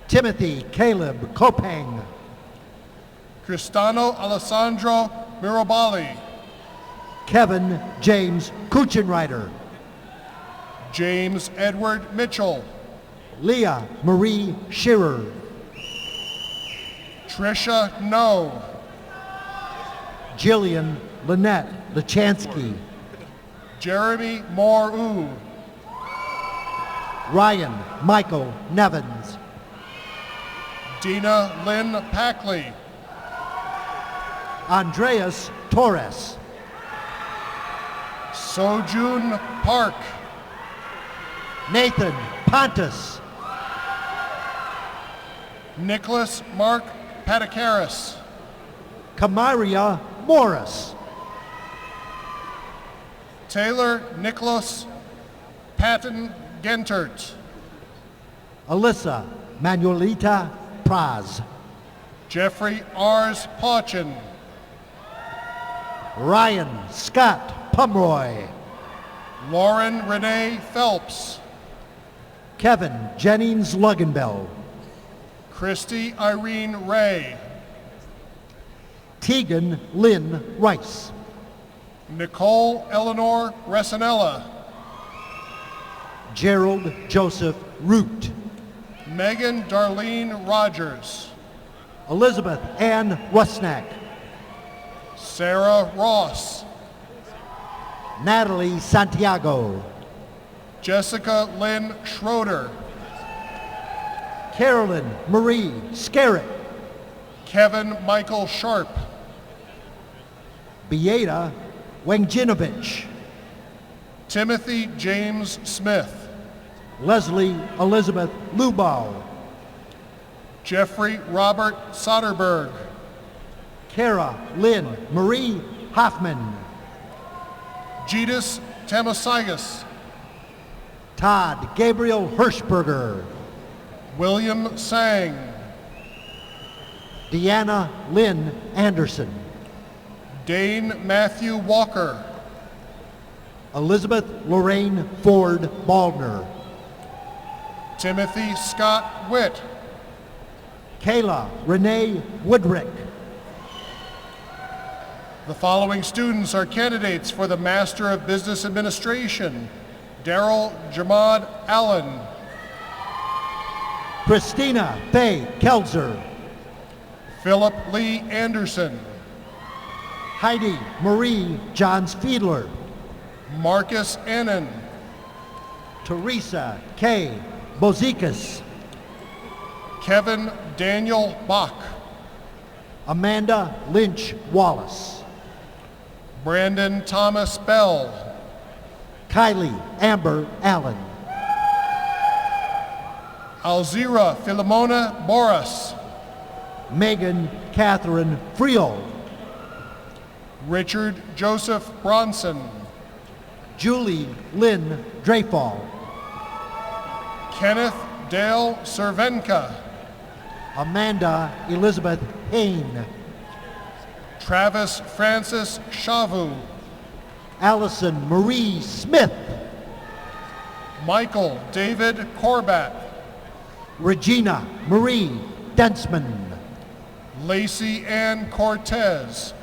Timothy Caleb Kopang. Cristano Alessandro Mirabali. Kevin James Kuchenreiter. James Edward Mitchell. Leah Marie Shearer. Trisha No. Jillian Lynette Lachansky. Jeremy Moore. Ryan Michael Nevins. Dina Lynn Packley. Andreas Torres. Sojun Park. Nathan Pontus. Nicholas Mark Patakaris. Kamaria Morris. Taylor Nicholas Patton Gentert. Alyssa Manuelita Praz. Jeffrey Ars Pauchin. Ryan Scott Pumroy. Lauren Renee Phelps. Kevin Jennings Luganbell. Christy Irene Ray. Tegan Lynn Rice. Nicole Eleanor Resinella. Gerald Joseph Root. Megan Darlene Rogers. Elizabeth Ann Rusnak. Sarah Ross. Natalie Santiago. Jessica Lynn Schroeder. Carolyn Marie Scarrett. Kevin Michael Sharp. Beata Wengjinovich. Timothy James Smith. Leslie Elizabeth Lubow. Jeffrey Robert Soderberg. Kara Lynn Marie Hoffman. Jedus Tamasigas. Todd Gabriel Hirschberger. William Sang. Deanna Lynn Anderson. Dane Matthew Walker. Elizabeth Lorraine Ford Baldner. Timothy Scott Witt. Kayla Renee Woodrick. The following students are candidates for the Master of Business Administration. Daryl Jamad Allen. Christina Faye Kelzer. Philip Lee Anderson. Heidi Marie Johns Fiedler. Marcus Annan. Teresa K. Bozikas. Kevin Daniel Bach. Amanda Lynch Wallace. Brandon Thomas Bell. Kylie Amber Allen. Alzira Filomona Boras. Megan Catherine Friel. Richard Joseph Bronson, Julie Lynn Dreyfall, Kenneth Dale Cervenka, Amanda Elizabeth Hain, Travis Francis Shavu, Allison Marie Smith, Michael David Corbat, Regina Marie Densman, Lacey Ann Cortez,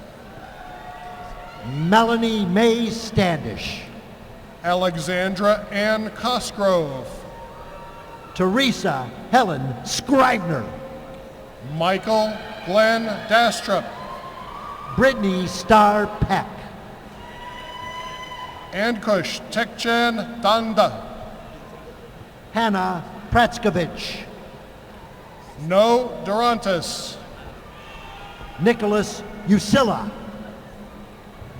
Melanie Mae Standish, Alexandra Ann Cosgrove, Teresa Helen Scrivener, Michael Glenn Dastrup, Brittany Starr Peck, Ankush Tekchan Danda, Hannah Pratskovich, No Durantis, Nicholas Usilla,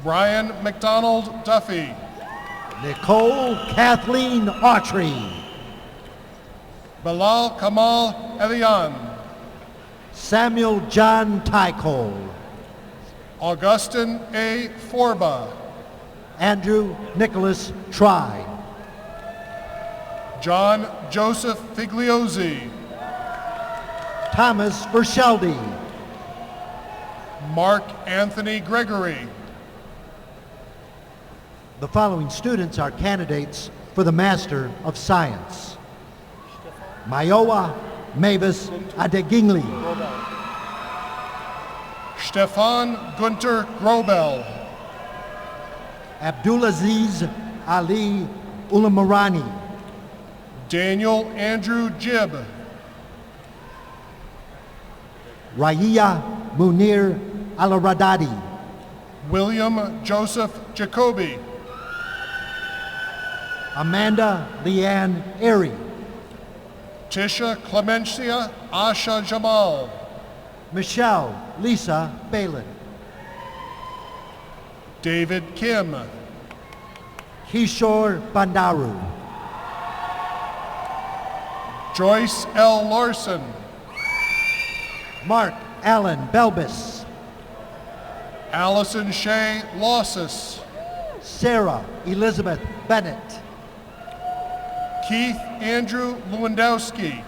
Brian McDonald Duffy, Nicole Kathleen Autry, Bilal Kamal Elian, Samuel John Tycole, Augustin A. Forba, Andrew Nicholas Try, John Joseph Figliozzi, Thomas Verschelde, Mark Anthony Gregory. The following students are candidates for the Master of Science: Mayowa Mavis Adegingli, Stefan Gunter Grobel, Abdulaziz Ali Ulamarani, Daniel Andrew Jibb, Raiya Munir Alaradadi, William Joseph Jacoby, Amanda Leanne Airy, Tisha Clemencia Asha Jamal, Michelle Lisa Balin, David Kim, Kishore Bandaru, Joyce L. Larson, Mark Allen Belbis, Allison Shea Losses, Sarah Elizabeth Bennett, Keith Andrew Lewandowski,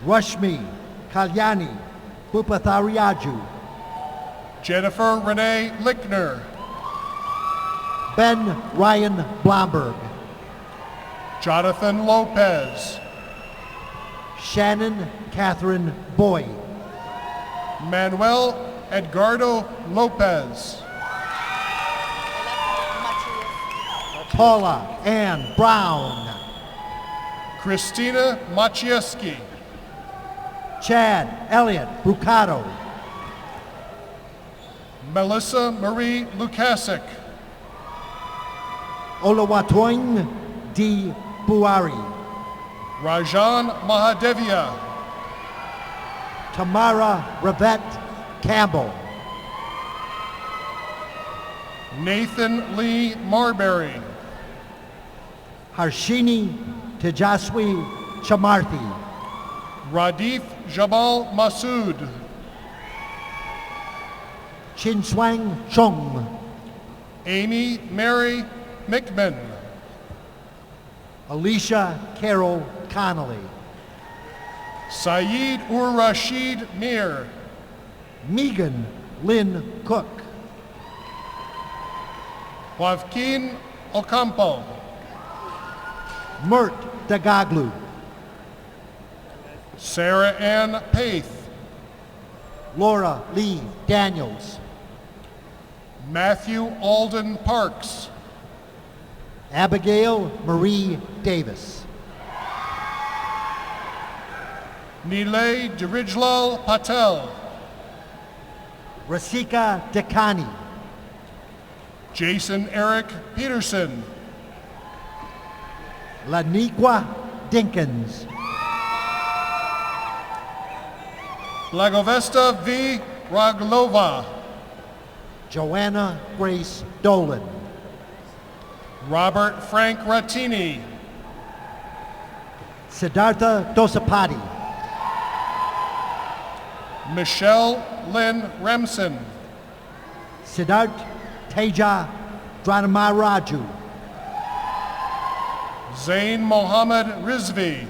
Rushmi Kalyani Bupathariaju, Jennifer Renee Lickner, Ben Ryan Blomberg, Jonathan Lopez, Shannon Catherine Boyd, Manuel Edgardo Lopez, Paula Ann Brown, Christina Machieski, Chad Elliott Brucato, Melissa Marie Lukasik, Olawatoing D. Buari, Rajan Mahadevia, Tamara Revette Campbell, Nathan Lee Marbury, Harshini Tejaswi Chamarthi, Radif Jabal Masood, Chinswang Chung, Amy Mary Mickman, Alicia Carol Connolly, Saeed Ur Rashid Mir, Megan Lynn Cook, Joaquin Ocampo, Mert Dagaglu, Sarah Ann Paith, Laura Lee Daniels, Matthew Alden Parks, Abigail Marie Davis, Nilay Dirijlal Patel, Rasika Dekani, Jason Eric Peterson, Laniqua Dinkins, Blagovesta V. Raglova, Joanna Grace Dolan, Robert Frank Rattini, Siddhartha Dosapati, Michelle Lynn Remsen, Siddharth Teja Dranamaraju, Zain Mohammed Rizvi,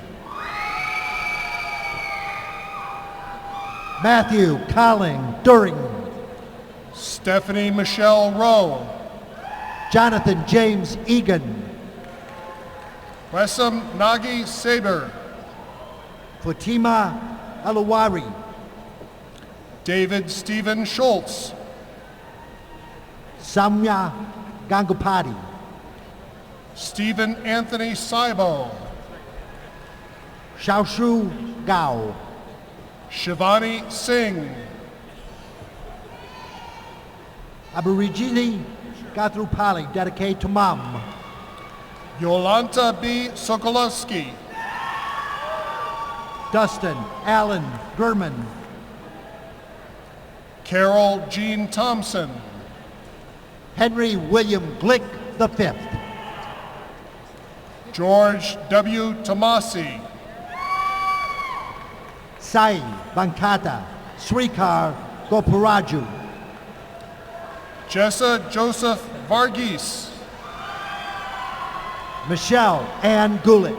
Matthew Colin During, Stephanie Michelle Rowe, Jonathan James Egan, Wesam Nagi Saber, Fatima Alawari, David Stephen Schultz, Samya Gangapati, Stephen Anthony Saibo, Xiaoshu Gao, Shivani Singh, Aborigine Gatrupali, dedicate to Mom, Yolanta B. Sokolowski, Dustin Allen Gurman, Carol Jean Thompson, Henry William Glick V, George W. Tomasi, Sai Bankata, Srikar Goparaju, Jessa Joseph Varghese, Michelle Ann Gulick,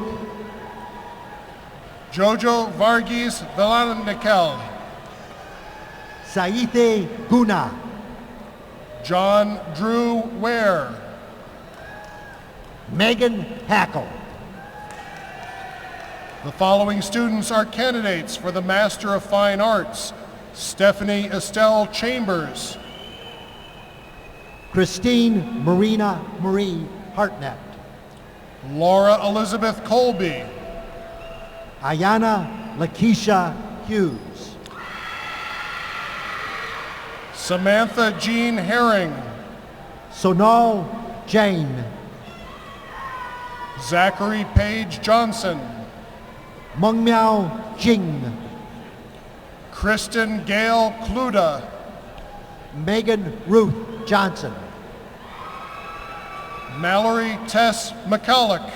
Jojo Varghese Villandikel, Saithe Guna, John Drew Ware, Megan Hackle. The following students are candidates for the Master of Fine Arts: Stephanie Estelle Chambers, Christine Marina Marie Hartnett, Laura Elizabeth Colby, Ayana Lakeisha Hughes, Samantha Jean Herring, Sonal Jane, Zachary Page Johnson, Mengmiao Jing, Kristen Gail Kluda, Megan Ruth Johnson, Mallory Tess McCulloch,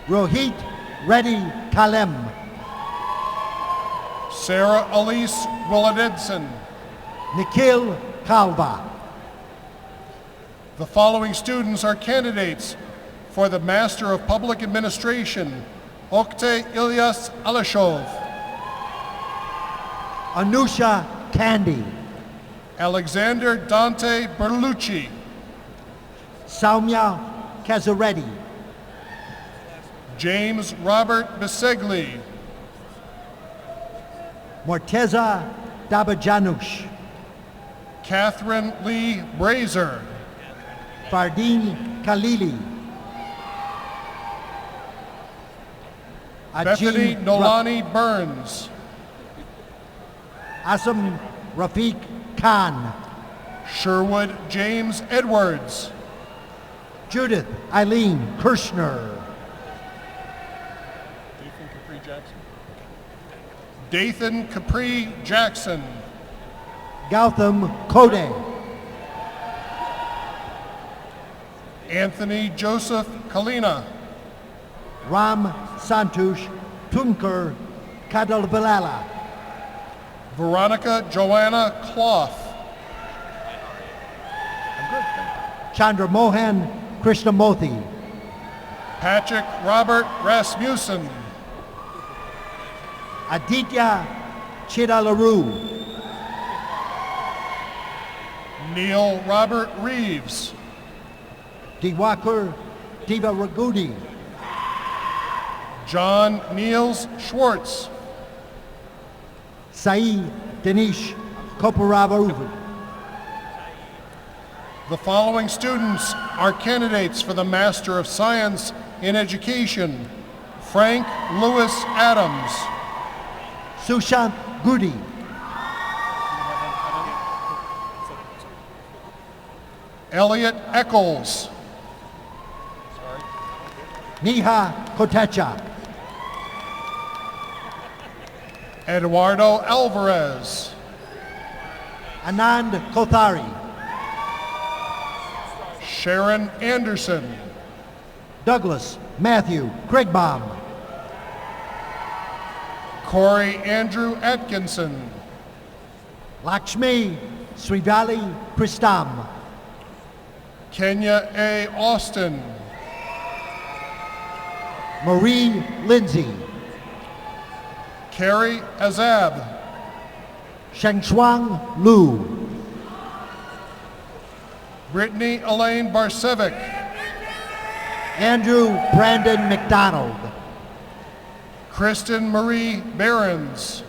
Rohit Reddy Kalem, Sarah Elise Willadedson. Nikhil Kalva. The following students are candidates for the Master of Public Administration: Oktay Ilyas Alashov, Anusha Candy, Alexander Dante Berlucci, Saumya Kazareddy, James Robert Bisegli, Morteza Dabajanush, Catherine Lee Brazer, Fardeen Khalili, Bethany Nolani Burns, Asam Rafiq Khan, Sherwood James Edwards, Judith Eileen Kirschner, Dathan Capri Jackson, Gautam Kode, Anthony Joseph Kalina, Ram Santush Tunkar Kadalbalala, Veronica Joanna Cloth, Chandra Mohan Krishnamurthy, Patrick Robert Rasmussen, Aditya Chidalaru, Neil Robert Reeves, Diwakar Diva Ragudi, John Niels Schwartz, Sai Dinesh Koparavaru. The following students are candidates for the Master of Science in Education: Frank Lewis Adams, Sushant Gudi, Elliot Eccles, Neha Kotecha, Eduardo Alvarez, Anand Kothari, Sharon Anderson, Douglas Matthew Craigbaum, Corey Andrew Atkinson, Lakshmi Srivali Kristam, Kenya A. Austin, Marie Lindsay, Carrie Azab, Shengshuang Lu, Brittany Elaine Barsevic, Andrew Brandon McDonald, Kristen Marie Behrens,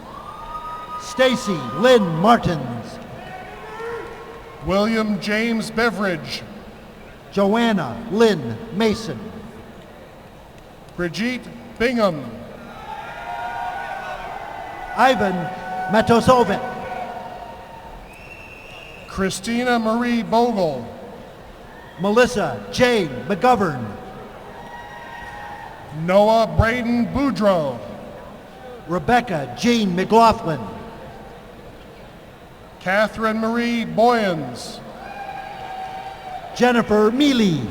Stacy Lynn Martins, William James Beveridge, Joanna Lynn Mason, Brigitte Bingham, Ivan Matosovic, Christina Marie Bogle, Melissa J. McGovern, Noah Braden Boudreau, Rebecca Jean McLaughlin, Catherine Marie Boyens, Jennifer Mealy,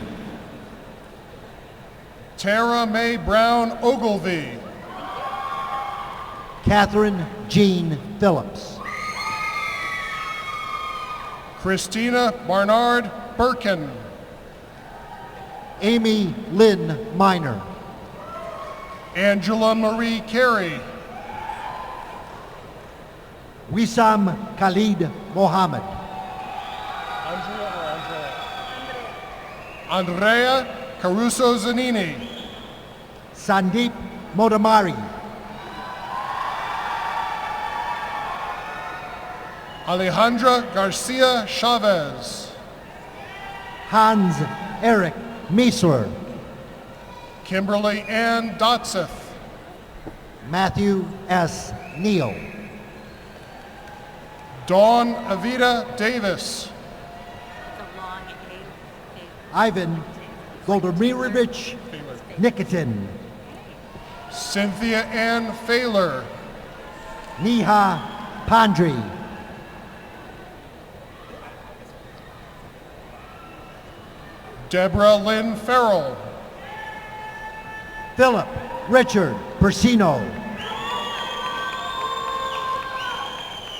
Tara Mae Brown Ogilvie, Catherine Jean Phillips, Christina Barnard Birkin, Amy Lynn Miner, Angela Marie Carey, Wissam Khalid Mohammed, Andrea Caruso Zanini, Sandeep Modamari, Alejandra Garcia Chavez, Hans Eric Miesler, Kimberly Ann Dotseth, Matthew S. Neal, Dawn Avita Davis, Ivan Goldomirovich Nikitin, Cynthia Ann Failer, Neha Pandri, Deborah Lynn Farrell, Philip Richard Persino,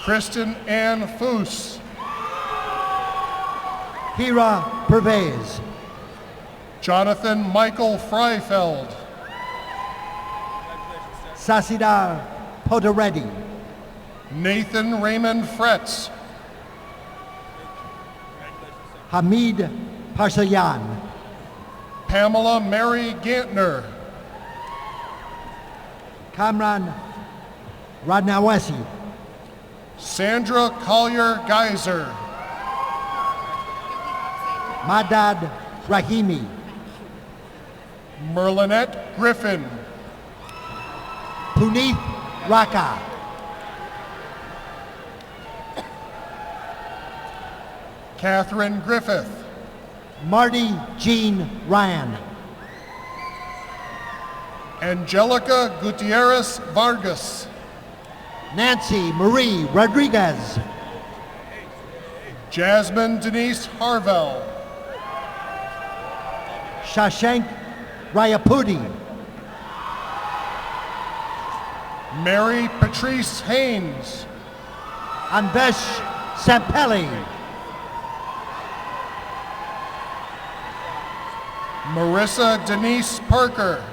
Kristen Ann Foose, Hira Pervez, Jonathan Michael Freifeld, Sasidar Podareddy, Nathan Raymond Fretz, Hamid Parsayan, Pamela Mary Gantner, Kamran Radnawesi, Sandra Collier Geyser, Madad Rahimi, Merlinette Griffin, Puneeth Raka, Catherine Griffith, Marty Jean Ryan, Angelica Gutierrez Vargas, Nancy Marie Rodriguez, Jasmine Denise Harvell, Shashank Rayapudi, Mary Patrice Haynes, Anvesh Sampelli, Marissa Denise Parker,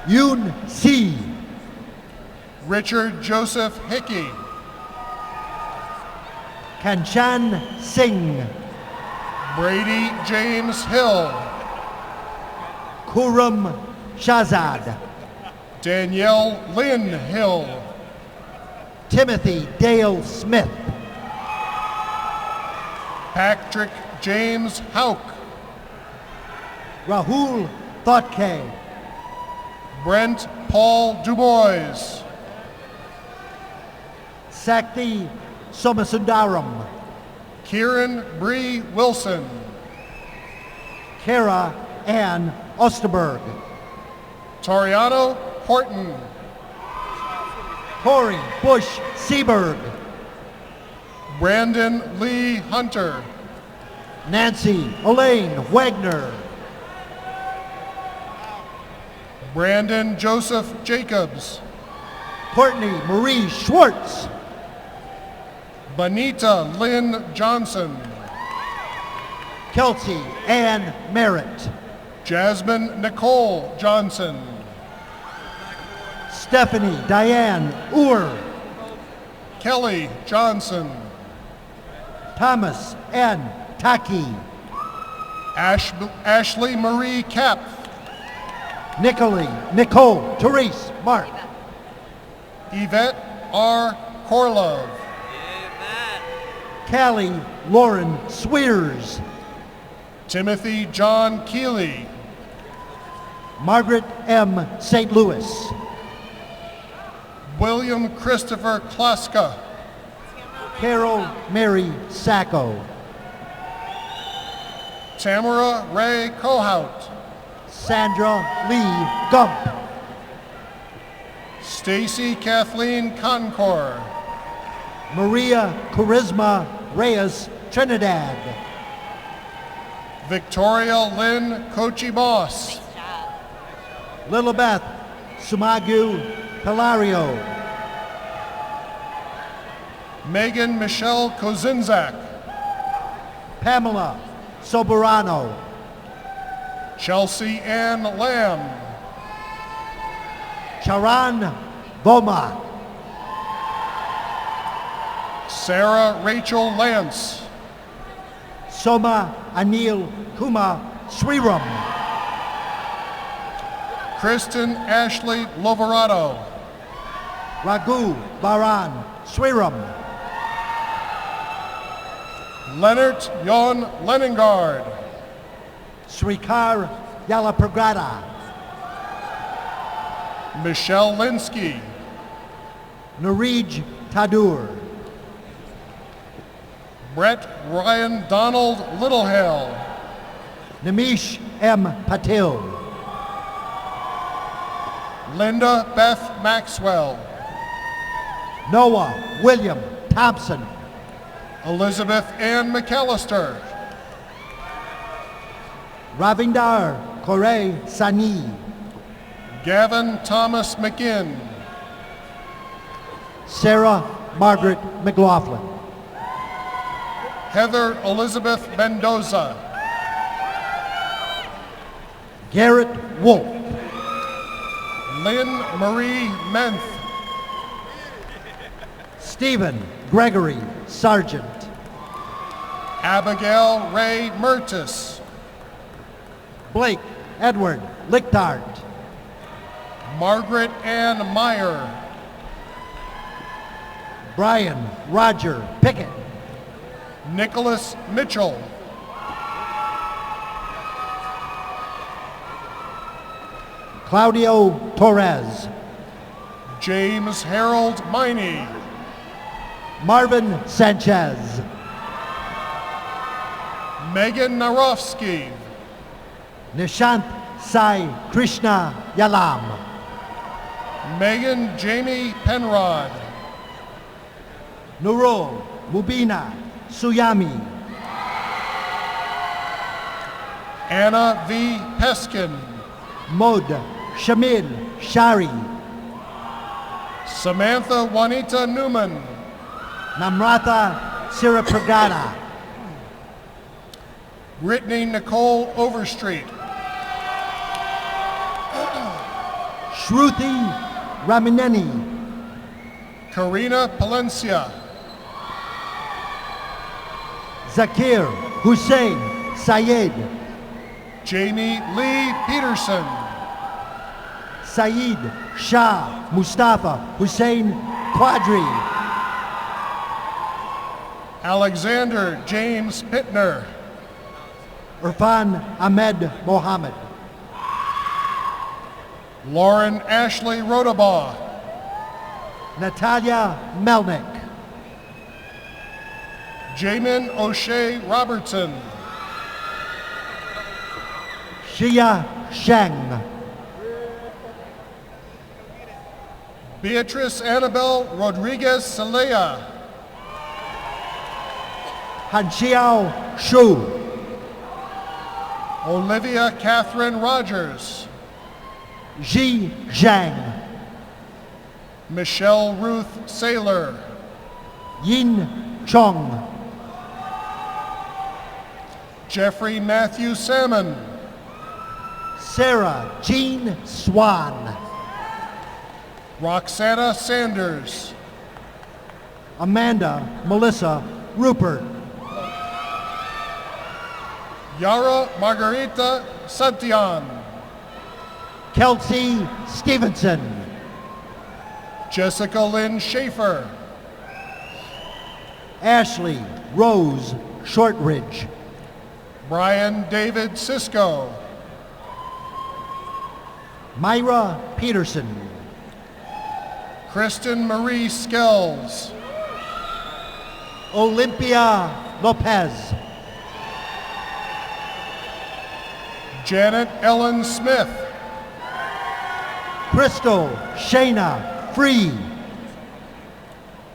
Yoon Si, Richard Joseph Hickey, Kanchan Singh, Brady James Hill, Kurum Shazad, Danielle Lynn Hill, Timothy Dale Smith, Patrick James Hauk, Rahul Thotke, Brent Paul Dubois, Sakti Somasundaram, Kieran Bree Wilson, Kara Ann Osterberg, Toriano Horton, Corey Bush Seberg, Brandon Lee Hunter, Nancy Elaine Wagner, Brandon Joseph Jacobs, Courtney Marie Schwartz, Bonita Lynn Johnson. Kelsey Ann Merritt. Jasmine Nicole Johnson. Stephanie Diane Uhr. Kelly Johnson. Thomas N. Taki. Ashley Marie Kapp. Nicole Therese Mark. Yvette R. Korlov. Callie Lauren Swears. Timothy John Keeley. Margaret M. St. Louis. William Christopher Klaska. Carol Mary Sacco. Tamara Ray Kohout. Sandra Lee Gump. Stacy Kathleen Concor. Maria Charisma Reyes Trinidad. Victoria Lynn Kochi Boss. Lilibeth Sumagu Pilario. Megan Michelle Kozinzak. Pamela Soberano. Chelsea Ann Lamb. Charan Voma. Sarah Rachel Lance. Soma Anil Kuma Sriram. Kristen Ashley Loverado. Raghu Baran Sriram. Leonard Yon Leningard. Srikar Yalapragada. Michelle Linsky. Narij Tadur. Brett Ryan Donald Littlehale. Nimish M. Patil. Linda Beth Maxwell. Noah William Thompson. Elizabeth Ann McAllister. Ravindar Kore Sani. Gavin Thomas McGinn. Sarah Margaret McLaughlin. Heather Elizabeth Mendoza. Garrett Wolf. Lynn Marie Menth. Stephen Gregory Sargent. Abigail Ray Mertis. Blake Edward Lichtart. Margaret Ann Meyer. Brian Roger Pickett. Nicholas Mitchell. Claudio Torres. James Harold Miney. Marvin Sanchez. Megan Narofsky. Nishant Sai Krishna Yalam. Megan Jamie Penrod. Nurul Mubina Suyami. Anna V. Peskin. Mod Shamil Shari. Samantha Juanita Newman. Namrata Sirapragada. Brittany Nicole Overstreet. Shruti Ramineni. Karina Palencia. Zakir Hussein Sayed. Jamie Lee Peterson. Saeed Shah Mustafa Hussein Quadri. Alexander James Pittner. Irfan Ahmed Mohammed. Lauren Ashley Rodabaugh. Natalia Melnick. Jamin O'Shea Robertson. Xia Sheng. Beatrice Annabelle Rodriguez Celaya. Hanxiao Shu. Olivia Catherine Rogers. Ji Zhang. Michelle Ruth Saylor. Yin Chung. Jeffrey Matthew Salmon. Sarah Jean Swan. Roxana Sanders. Amanda Melissa Rupert. Yara Margarita Santillan. Kelsey Stevenson. Jessica Lynn Schaefer. Ashley Rose Shortridge. Brian David Sisko. Myra Peterson. Kristen Marie Skells. Olympia Lopez. Janet Ellen Smith. Crystal Shayna Free.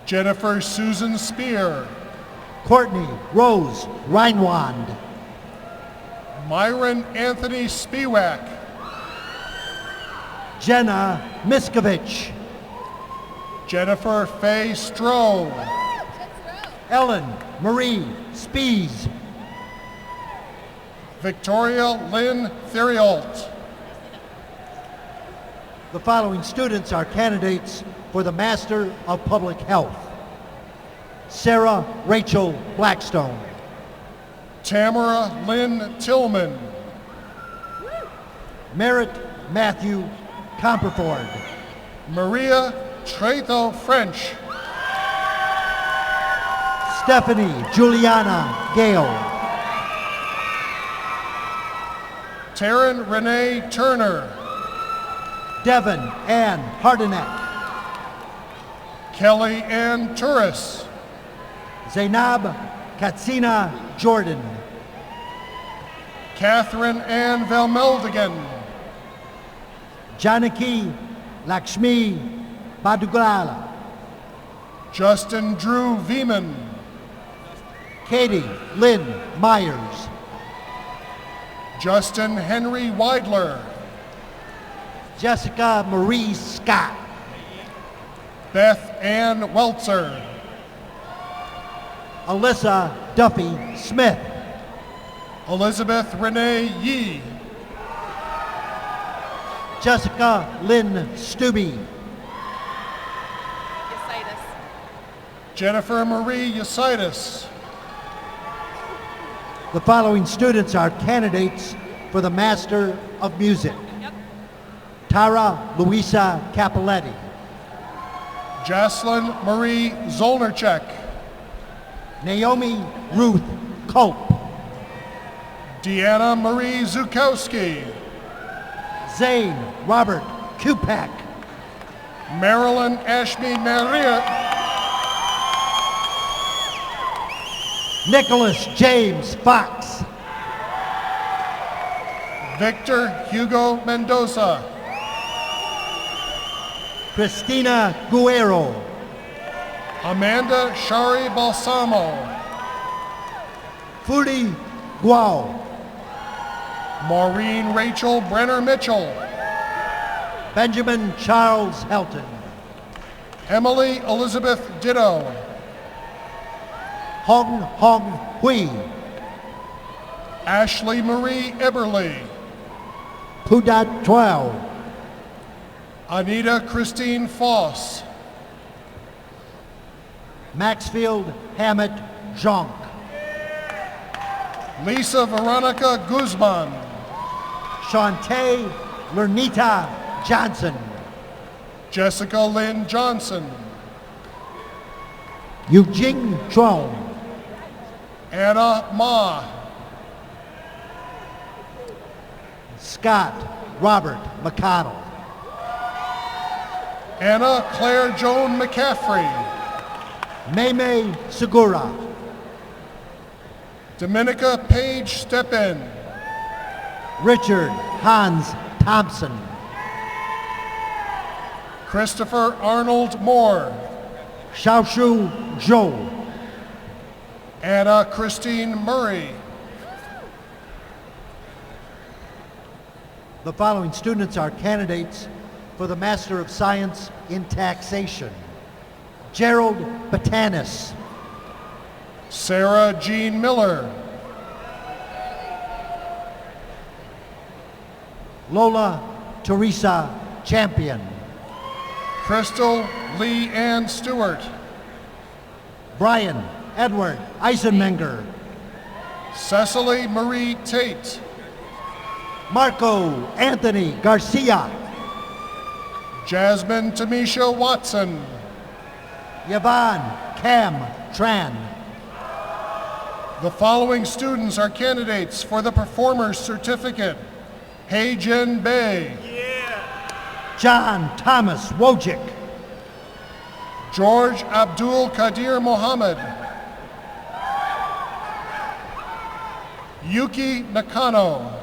Jennifer Susan Spear. Courtney Rose Reinwand. Myron Anthony Spiewak. Jenna Miskovich. Jennifer Faye Stroh. Ellen Marie Spees. Victoria Lynn Theriault. The following students are candidates for the Master of Public Health. Sarah Rachel Blackstone. Tamara Lynn Tillman. Merritt Matthew Comperford. Maria Trejo French. Stephanie Juliana Gale. Taryn Renee Turner. Devin Ann Hardeneck. Kelly Ann Turris. Zainab Katsina Jordan. Catherine Ann Velmeldigan. Janaki Lakshmi Baduglala. Justin Drew Veman. Katie Lynn Myers. Justin Henry Weidler. Jessica Marie Scott. Beth Ann Weltzer. Alyssa Duffy Smith. Elizabeth Renee Yee. Jessica Lynn Stubbe. Jennifer Marie Yasitis. The following students are candidates for the Master of Music. Tara Luisa Capoletti. Jocelyn Marie Zolnerchek. Naomi Ruth Culp. Deanna Marie Zukowski. Zane Robert Kupak. Marilyn Ashby Maria. Nicholas James Fox. Victor Hugo Mendoza. Christina Guerrero. Amanda Shari Balsamo. Fudi Guao. Maureen Rachel Brenner Mitchell. Benjamin Charles Helton. Emily Elizabeth Ditto. Hong Hong Hui. Ashley Marie Eberly. Pudat 12. Anita Christine Foss. Maxfield Hammett Jonk. Lisa Veronica Guzman. Shantae Lernita Johnson. Jessica Lynn Johnson. Eugene Truong. Anna Ma. Scott Robert McConnell. Anna Claire Joan McCaffrey. Maymay Segura. Dominica Page Steppen. Richard Hans Thompson. Christopher Arnold Moore. Xiaoshu Zhou. Anna Christine Murray. The following students are candidates for the Master of Science in Taxation. Gerald Batanis. Sarah Jean Miller. Lola Teresa Champion. Crystal Lee Ann Stewart. Brian Edward Eisenmenger. Cecily Marie Tate. Marco Anthony Garcia. Jasmine Tamisha Watson. Yvonne Cam Tran. The following students are candidates for the Performer's Certificate. Heijin Bei. John Thomas Wojcik. George Abdul Qadir Mohammed. Yuki Nakano.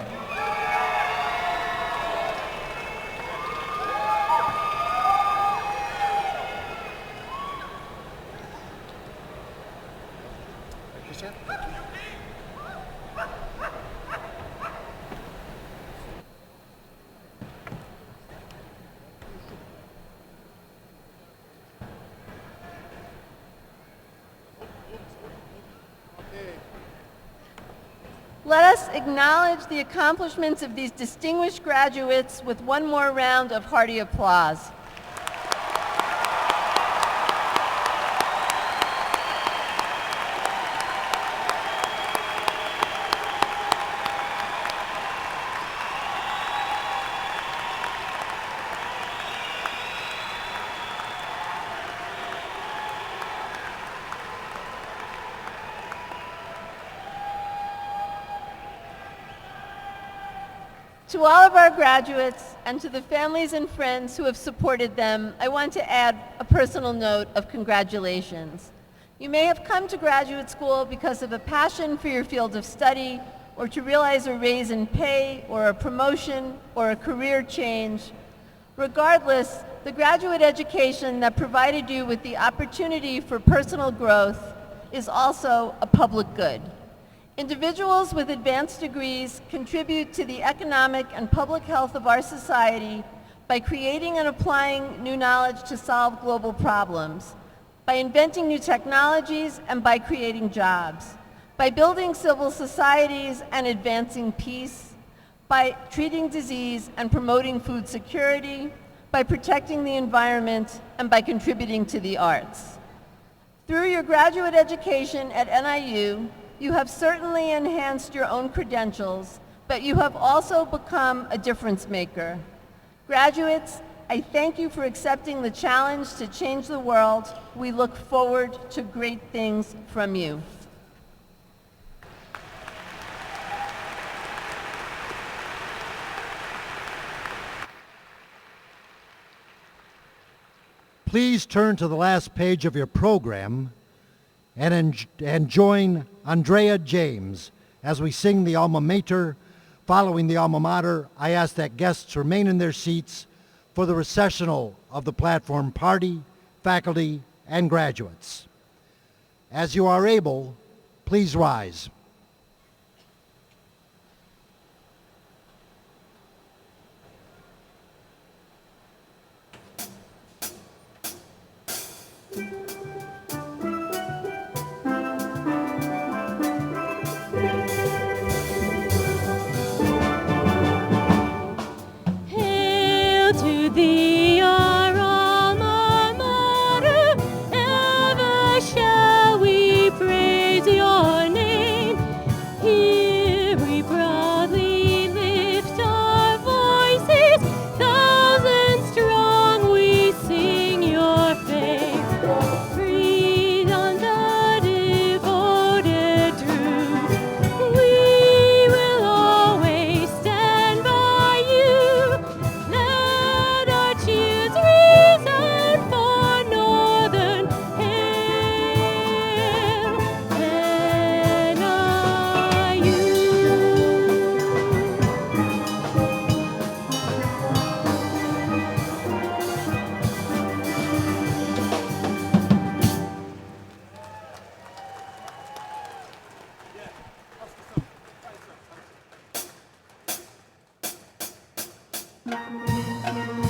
Let us acknowledge the accomplishments of these distinguished graduates with one more round of hearty applause. To all of our graduates and to the families and friends who have supported them, I want to add a personal note of congratulations. You may have come to graduate school because of a passion for your field of study, or to realize a raise in pay, or a promotion, or a career change. Regardless, the graduate education that provided you with the opportunity for personal growth is also a public good. Individuals with advanced degrees contribute to the economic and public health of our society by creating and applying new knowledge to solve global problems, by inventing new technologies and by creating jobs, by building civil societies and advancing peace, by treating disease and promoting food security, by protecting the environment, and by contributing to the arts. Through your graduate education at NIU, you have certainly enhanced your own credentials, but you have also become a difference maker. Graduates, I thank you for accepting the challenge to change the world. We look forward to great things from you. Please turn to the last page of your program and join Andrea James as we sing the alma mater. Following the alma mater, I ask that guests remain in their seats for the recessional of the platform party, faculty, and graduates. As you are able, please rise. Hail to thee, our alma mater, ever shall we praise your name. Here we proudly lift our voices, thousands strong we sing your fame. Breathe on the devoted truth, we will always stand by you. Let our cheers resound for Northern Hail, NIU.